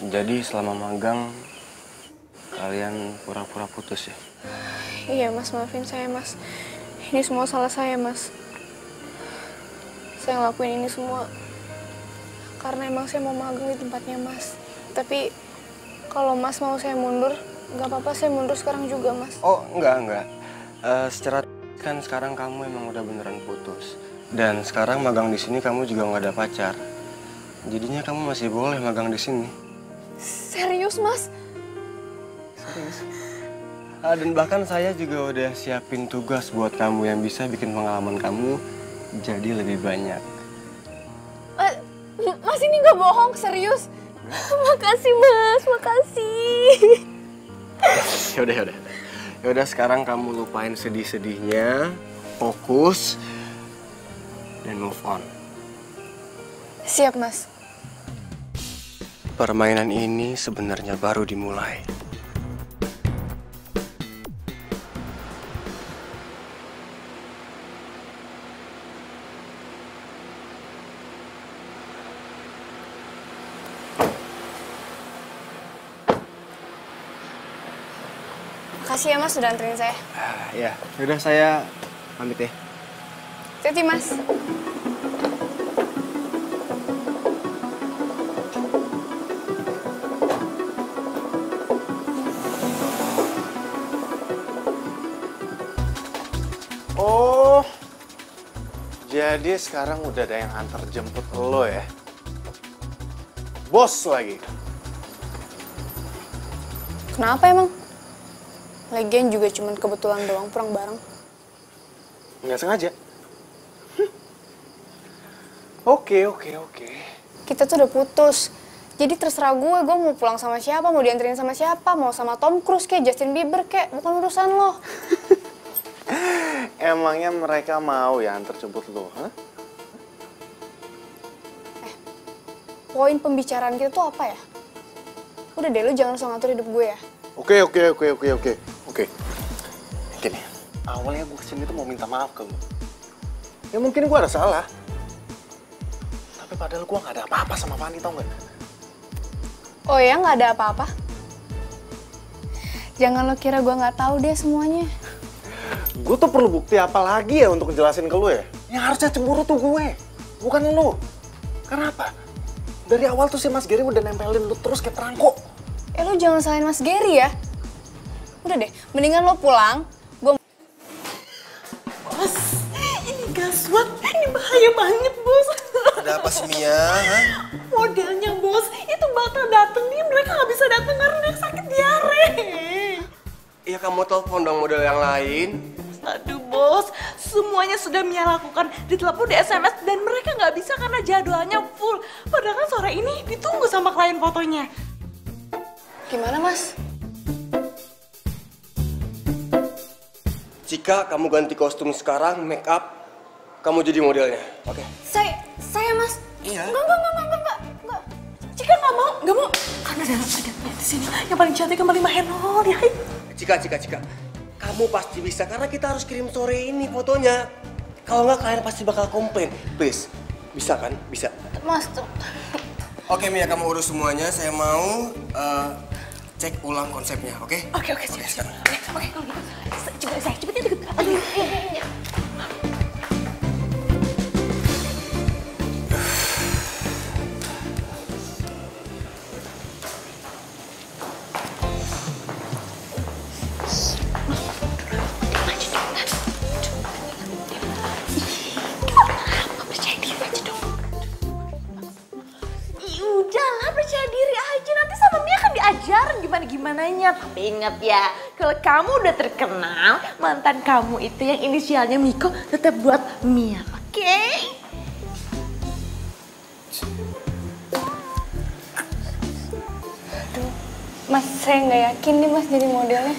Jadi selama magang kalian pura-pura putus ya? Iya mas, maafin saya mas. Ini semua salah saya mas. Saya ngelakuin ini semua karena emang saya mau magang di tempatnya mas. Tapi kalau mas mau saya mundur, nggak apa-apa saya mundur sekarang juga mas. Oh enggak. Secara kan sekarang kamu emang udah beneran putus. Dan sekarang magang di sini kamu juga nggak ada pacar. Jadinya kamu masih boleh magang di sini. Serius, Mas? Serius? Dan bahkan saya juga udah siapin tugas buat kamu yang bisa bikin pengalaman kamu jadi lebih banyak. Mas ini nggak bohong, serius? Makasih, Mas, makasih. Yaudah sekarang kamu lupain sedih-sedihnya, fokus, dan move on. Siap, Mas. Permainan ini sebenarnya baru dimulai. Makasih ya, Mas, sudah anterin saya. Ya, yaudah saya pamit ya. Hati-hati, Mas. Oh, jadi sekarang udah ada yang antar jemput lo ya? Bos lagi. Kenapa emang? Lagian juga cuman kebetulan doang pulang bareng. Nggak sengaja. Oke. Kita tuh udah putus. Jadi terserah gue mau pulang sama siapa, mau dianterin sama siapa, mau sama Tom Cruise kayak Justin Bieber kayak, bukan urusan lo. Emangnya mereka mau ya antar jemput lo? Hah? Poin pembicaraan kita tuh apa ya? Udah deh, lo jangan langsung ngatur hidup gue ya. Oke. Gini, awalnya gue kesini tuh mau minta maaf ke lo. Ya mungkin gue ada salah. Tapi padahal gue gak ada apa-apa sama Fanny, tau gak? Oh ya, nggak ada apa-apa? Jangan lo kira gue nggak tahu deh semuanya. Gue tuh perlu bukti apa lagi ya untuk ngejelasin ke lo ya? Yang harusnya cemburu tuh gue, bukan lo. Kenapa? Dari awal tuh si Mas Gary udah nempelin lo terus kayak perangko. Lo jangan salahin Mas Gary ya. Udah deh, mendingan lo pulang. Bos, ini gaswat, ini bahaya banget, Bos. Ada apa sih, Mia? Hah? Modelnya, Bos, itu bakal dateng nih, mereka nggak bisa dateng karena dia sakit diare. Ya kamu telepon dong model yang lain. Aduh, Bos, semuanya sudah Mia lakukan, ditelepon, di SMS, dan mereka nggak bisa karena jadwalnya full. Padahal kan sore ini ditunggu sama klien fotonya. Gimana, Mas? Cika, kamu ganti kostum sekarang, make up, kamu jadi modelnya, oke? Saya, Mas. Iya. Enggak. Cika nggak mau. Karena ada di sini yang paling cantik, yang paling mahenol, ya. Cika. Kamu pasti bisa, karena kita harus kirim sore ini fotonya. Kalau nggak, klien pasti bakal komplain. Please, bisa kan? Bisa. Mas, tuh. Oke, Mia, kamu urus semuanya. Saya mau cek ulang konsepnya, oke? Oke, siap. Oke, kalau gitu. Cepetnya deket. Aduh, iya. Udahlah, percaya diri aja, nanti sama Mia kan diajarin gimana-gimananya. Tapi ingat ya, kalau kamu udah terkenal, mantan kamu itu yang inisialnya Miko tetap buat Mia, oke? Aduh, Mas, saya nggak yakin nih Mas jadi modelnya.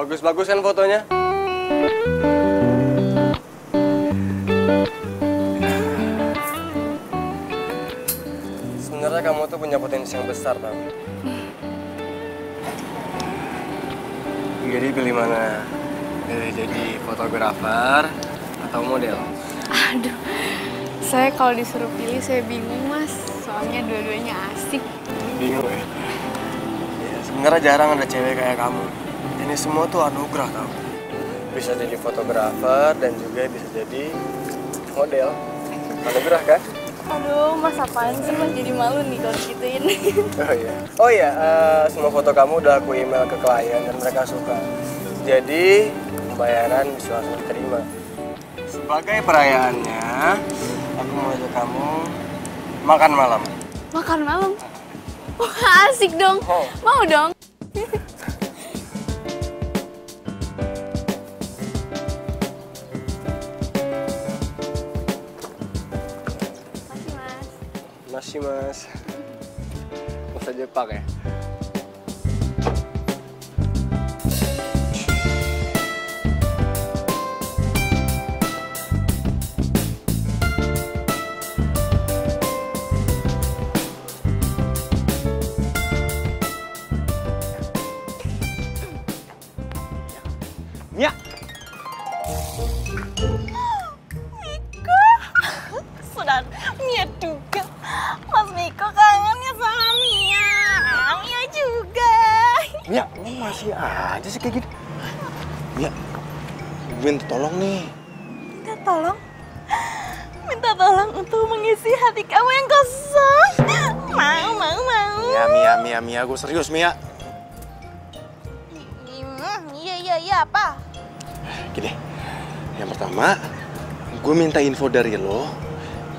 Bagus-bagus kan fotonya? Sebenarnya kamu tuh punya potensi yang besar, tau. Jadi pilih mana? Pilih jadi fotografer atau model? Aduh, saya kalau disuruh pilih saya bingung mas. Soalnya dua-duanya asik. Bingung ya? Ya, sebenarnya jarang ada cewek kayak kamu. Ini semua tuh anugerah tau. Bisa jadi fotografer dan juga bisa jadi model. Anugerah kan? Aduh, mas apaan sih mas jadi malu nih kalau gituin. Oh iya, semua foto kamu udah aku email ke klien dan mereka suka. Jadi pembayaran bisa langsung diterima. Sebagai perayaannya, aku mau ajak kamu makan malam. Makan malam? Wah asik dong, mau dong. Masih mas. Masa Jepang ya? Mia. Miko. Sudah Mia juga. Mas Miko kangennya sama Mia. Mia juga. Mia, lu masih aja sih kayak gitu. Mia, gue minta tolong nih. Minta tolong? Minta tolong untuk mengisi hati kamu yang kosong. Mau. Mia, gue serius, Mia. Iya, apa? Gini, yang pertama, gue minta info dari lo,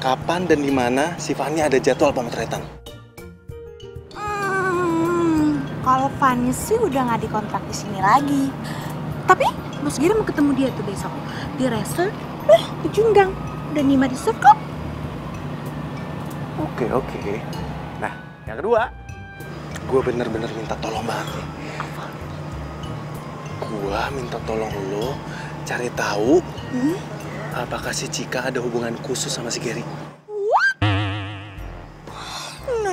kapan dan di mana si Fanny ada jadwal pemotretan. Kalau Fanny sih udah nggak dikontrak di sini lagi. Tapi Mas Giri mau ketemu dia tuh besok di resort, di Junggang. Udah Nima resort kok. Oke. Nah, yang kedua, gue bener-bener minta tolong banget nih. Gue minta tolong lo cari tahu apakah si Cika ada hubungan khusus sama si Gary. No.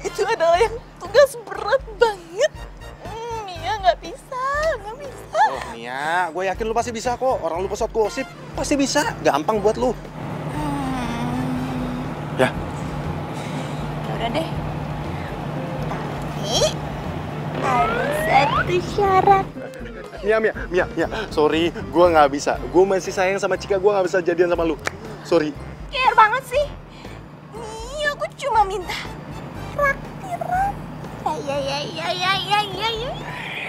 Itu adalah yang tugas berat banget. Mia nggak bisa. Oh Mia, gue yakin lu pasti bisa kok. Orang lu pesawat gosip pasti bisa. Gampang buat lu. Ya. Udah deh. Tapi ada satu syarat. Mia, sorry, gue nggak bisa. Gue masih sayang sama Cika, gue nggak bisa jadian sama lu. Sorry. Care banget sih. Nih, aku cuma minta traktiran. Ya.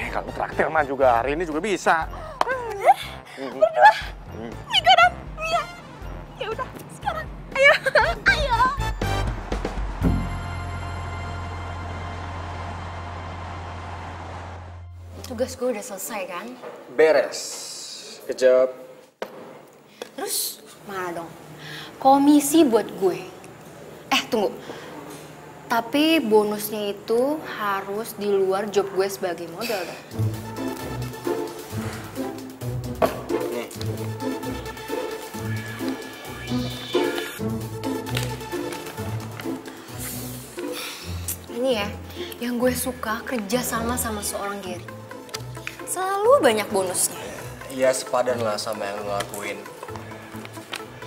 Kalau traktir mah juga hari ini juga bisa. Berdua. Mika dan Mia. Ya udah, sekarang. Ayo. Tugas gue udah selesai kan? Beres. Kejawab. Terus mana dong? Komisi buat gue. Tunggu. Tapi bonusnya itu harus di luar job gue sebagai model dong. Nih. Ini ya, yang gue suka kerja sama seorang Gary. Selalu banyak bonusnya. Iya, sepadan lah sama yang lo lakuin.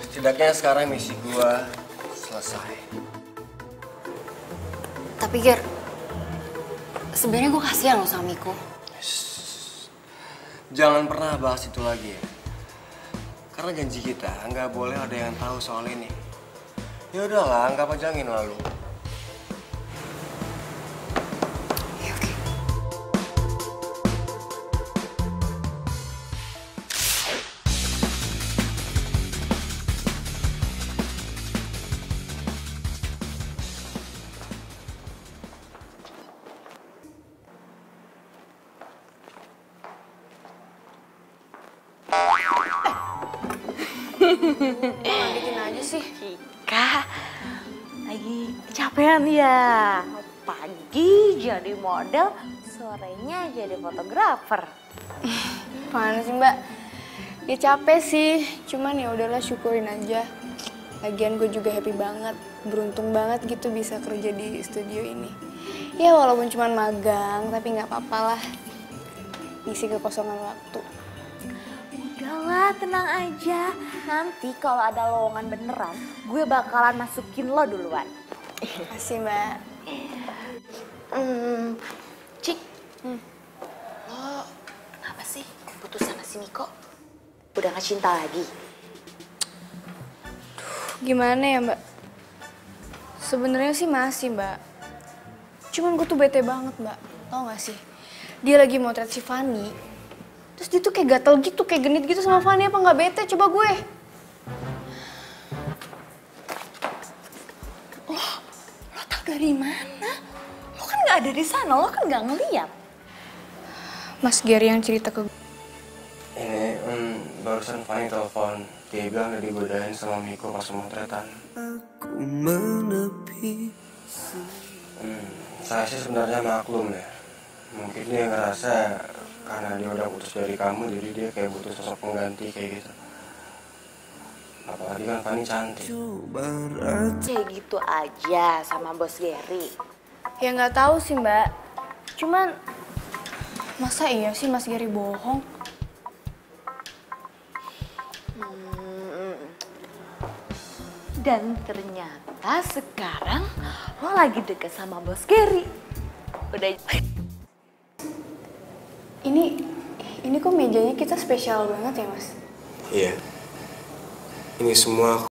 Setidaknya sekarang misi gua selesai. Tapi Ger, sebenarnya gue kasihan loh sama Miko. Jangan pernah bahas itu lagi ya. Karena janji kita nggak boleh ada yang tahu soal ini. Ya udahlah, anggap aja angin lalu. Lanjutin aja sih. Cika, lagi kecapean ya. Pagi jadi model, sorenya jadi fotografer. Mana sih Mbak? Ya capek sih, cuman ya udahlah syukurin aja. Lagian gue juga happy banget, beruntung banget gitu bisa kerja di studio ini. Ya walaupun cuman magang, tapi nggak apa-apa lah. Ngisi kekosongan waktu. Udahlah, tenang aja. Nanti kalau ada lowongan beneran, gue bakalan masukin lo duluan. Makasih Mbak. Cik, lo kenapa sih putus sama si Niko? Udah gak cinta lagi? Gimana ya Mbak? Sebenarnya sih masih Mbak. Cuman gue tuh bete banget Mbak. Tau gak sih? Dia lagi motret si Fanny. Terus dia tuh kayak gatel gitu, kayak genit gitu sama Fanny. Apa gak bete? Coba gue. Lo tau dari mana? Lo kan gak ada di sana, lo kan gak ngeliat. Mas Gary yang cerita ke gue. Ini barusan Fanny telepon. Dia bilang udah digodain sama Miko pas pemotretan. Aku menepi. Saya sih sebenarnya maklum ya. Mungkin dia ngerasa karena dia udah putus dari kamu, jadi dia kayak butuh sosok pengganti kayak gitu. Apalagi kan Fanny cantik. Kayak gitu aja sama bos Gary. Ya nggak tahu sih Mbak. Cuman masa iya sih Mas Gary bohong? Dan ternyata sekarang lo lagi deket sama bos Gary. Udah. Ini kok mejanya kita spesial banget ya Mas? Iya. Ini semua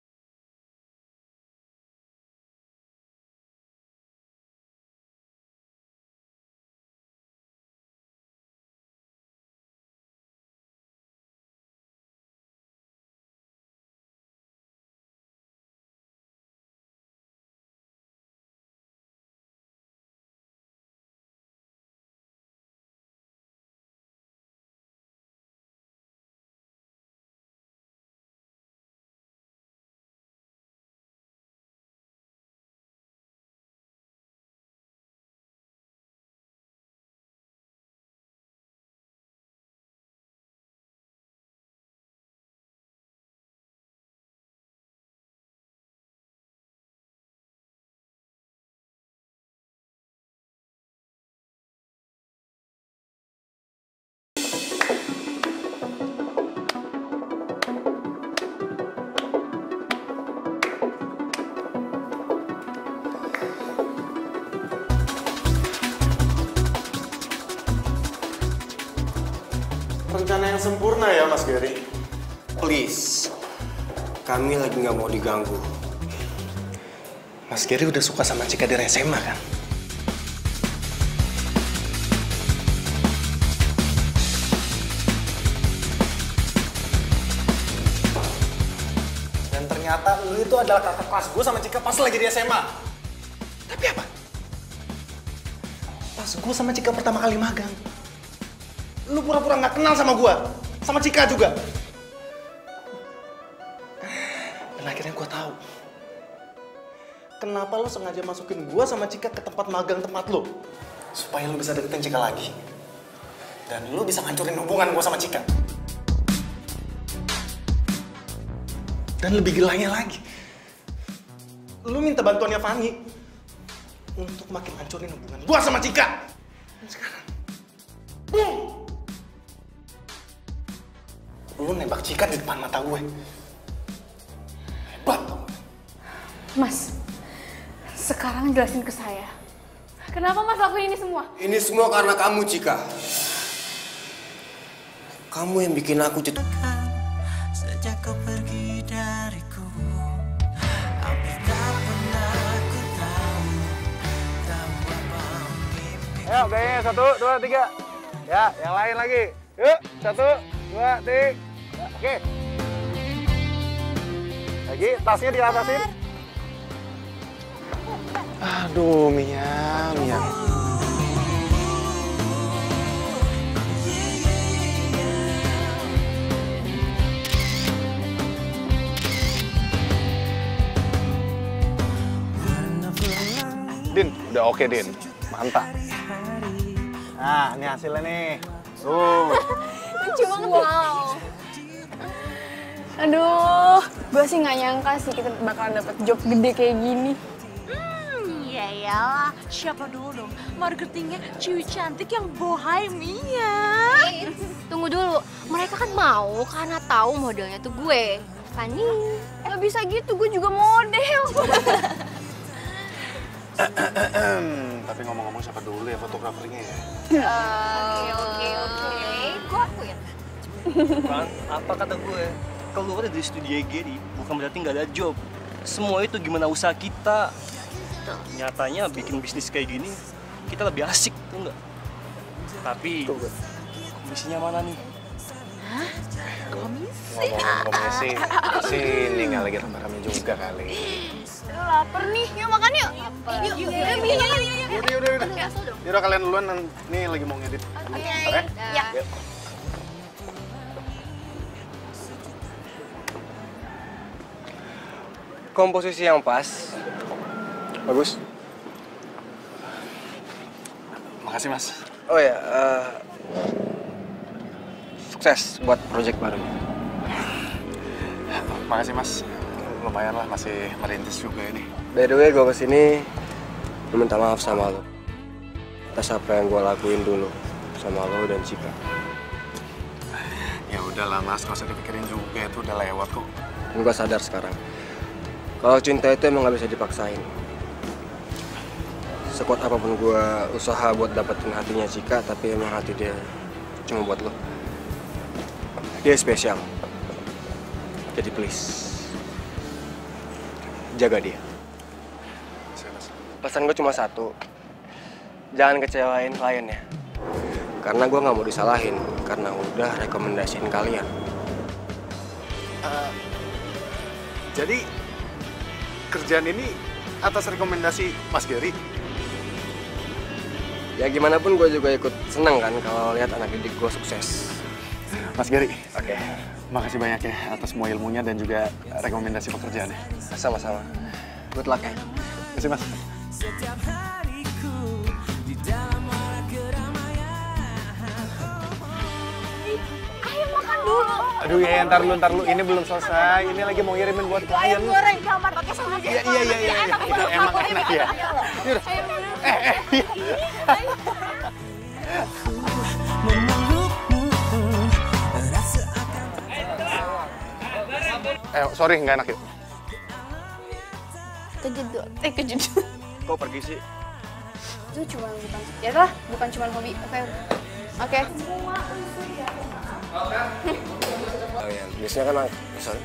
rencana yang sempurna ya Mas Gary. please. Kami lagi nggak mau diganggu. Mas Gary udah suka sama Cika dari SMA kan? Dan ternyata lu itu adalah kakak kelas gue sama Cika pas lagi di SMA. Tapi apa? Pas gue sama Cika pertama kali magang, lu pura-pura nggak kenal sama gue, sama Cika juga. Dan akhirnya gue tahu kenapa lu sengaja masukin gue sama Cika ke tempat magang tempat lu, supaya lu bisa deketin Cika lagi. Dan lu bisa ngancurin hubungan gue sama Cika. Dan lebih gilanya lagi, lu minta bantuannya Fanny untuk makin hancurin hubungan gue sama Cika. Dan sekarang, boom! Lu nembak Cika di depan mata gue. Hebat dong. Mas, sekarang jelasin ke saya. Kenapa Mas lakuin ini semua? Ini semua karena kamu, Cika. Kamu yang bikin aku jatuh. Sejak kau pergi dariku, hampir tak pernah ku tahu apa mimpi. Ayo gayanya 1, 2, 3. Ya, yang lain lagi. Yuk, 1, 2, 3. Oke. Lagi, tasnya diatasin. Aduh, Mia. Din, udah oke Din. Mantap. Nah, ini hasilnya nih. Tuh. Lucu banget. Wow. Aduh, gue sih nggak nyangka sih kita bakalan dapet job gede kayak gini. Ya iyalah, siapa dulu dong marketingnya cewek cantik yang bohemia. Tunggu dulu, mereka kan mau karena tahu modelnya tuh gue, Fanny. Gak bisa gitu, gue juga model. Tapi ngomong-ngomong siapa dulu ya fotografernya ya? Oke. Gue akuin. Kan, apa kata gue? Keluar dari studio Gary bukan berarti nggak ada job. Semua itu gimana usaha kita. Nyatanya bikin bisnis kayak gini, kita lebih asik tuh nggak? Tapi komisinya mana nih? Hah? Komisi? Ngomongin komisi, sini nggak lagi rame-rame juga kali. Laper nih, yuk makan yuk. Yuk. Udah. Yaudah kalian duluan, nih lagi mau ngedit. Oke? Ya. Komposisi yang pas. Bagus. Makasih mas. Oh ya, sukses buat project baru. Makasih mas. Lumayan lah, masih merintis juga ini. By the way, gue kesini minta maaf sama lo atas apa yang gue lakuin dulu sama lo dan Cika. Ya udahlah mas, nggak usah dipikirin juga, itu udah lewat kok. Gue sadar sekarang kalau cinta itu emang gak bisa dipaksain. Sekuat apapun gue usaha buat dapetin hatinya Cika, tapi emang hati dia cuma buat lo. Dia spesial. Jadi please, jaga dia. Pesan gue cuma satu, jangan kecewain klien ya. Karena gue nggak mau disalahin, karena udah rekomendasiin kalian. Jadi kerjaan ini atas rekomendasi Mas Gary? Ya gimana pun gue juga ikut seneng kan kalau lihat anak didik gue sukses. Mas Gary, oke. Makasih banyak ya atas semua ilmunya dan juga rekomendasi pekerjaannya. Sama-sama. Good luck ya. Terima kasih mas. Setiap hariku di dalam arah keramaian. Ayo makan dulu. Aduh ya, ntar lu. Ini belum selesai. Ini lagi mau ngirimin buat klien. Ayam goreng kamar pakai sama Iya. Itu emang enak ya. Yaudah. Sorry, nggak enak yuk. Kejedot. Kok pergi sih? Itu cuma bukan cuma hobi. Oke. Oh ya, biasanya kan misalnya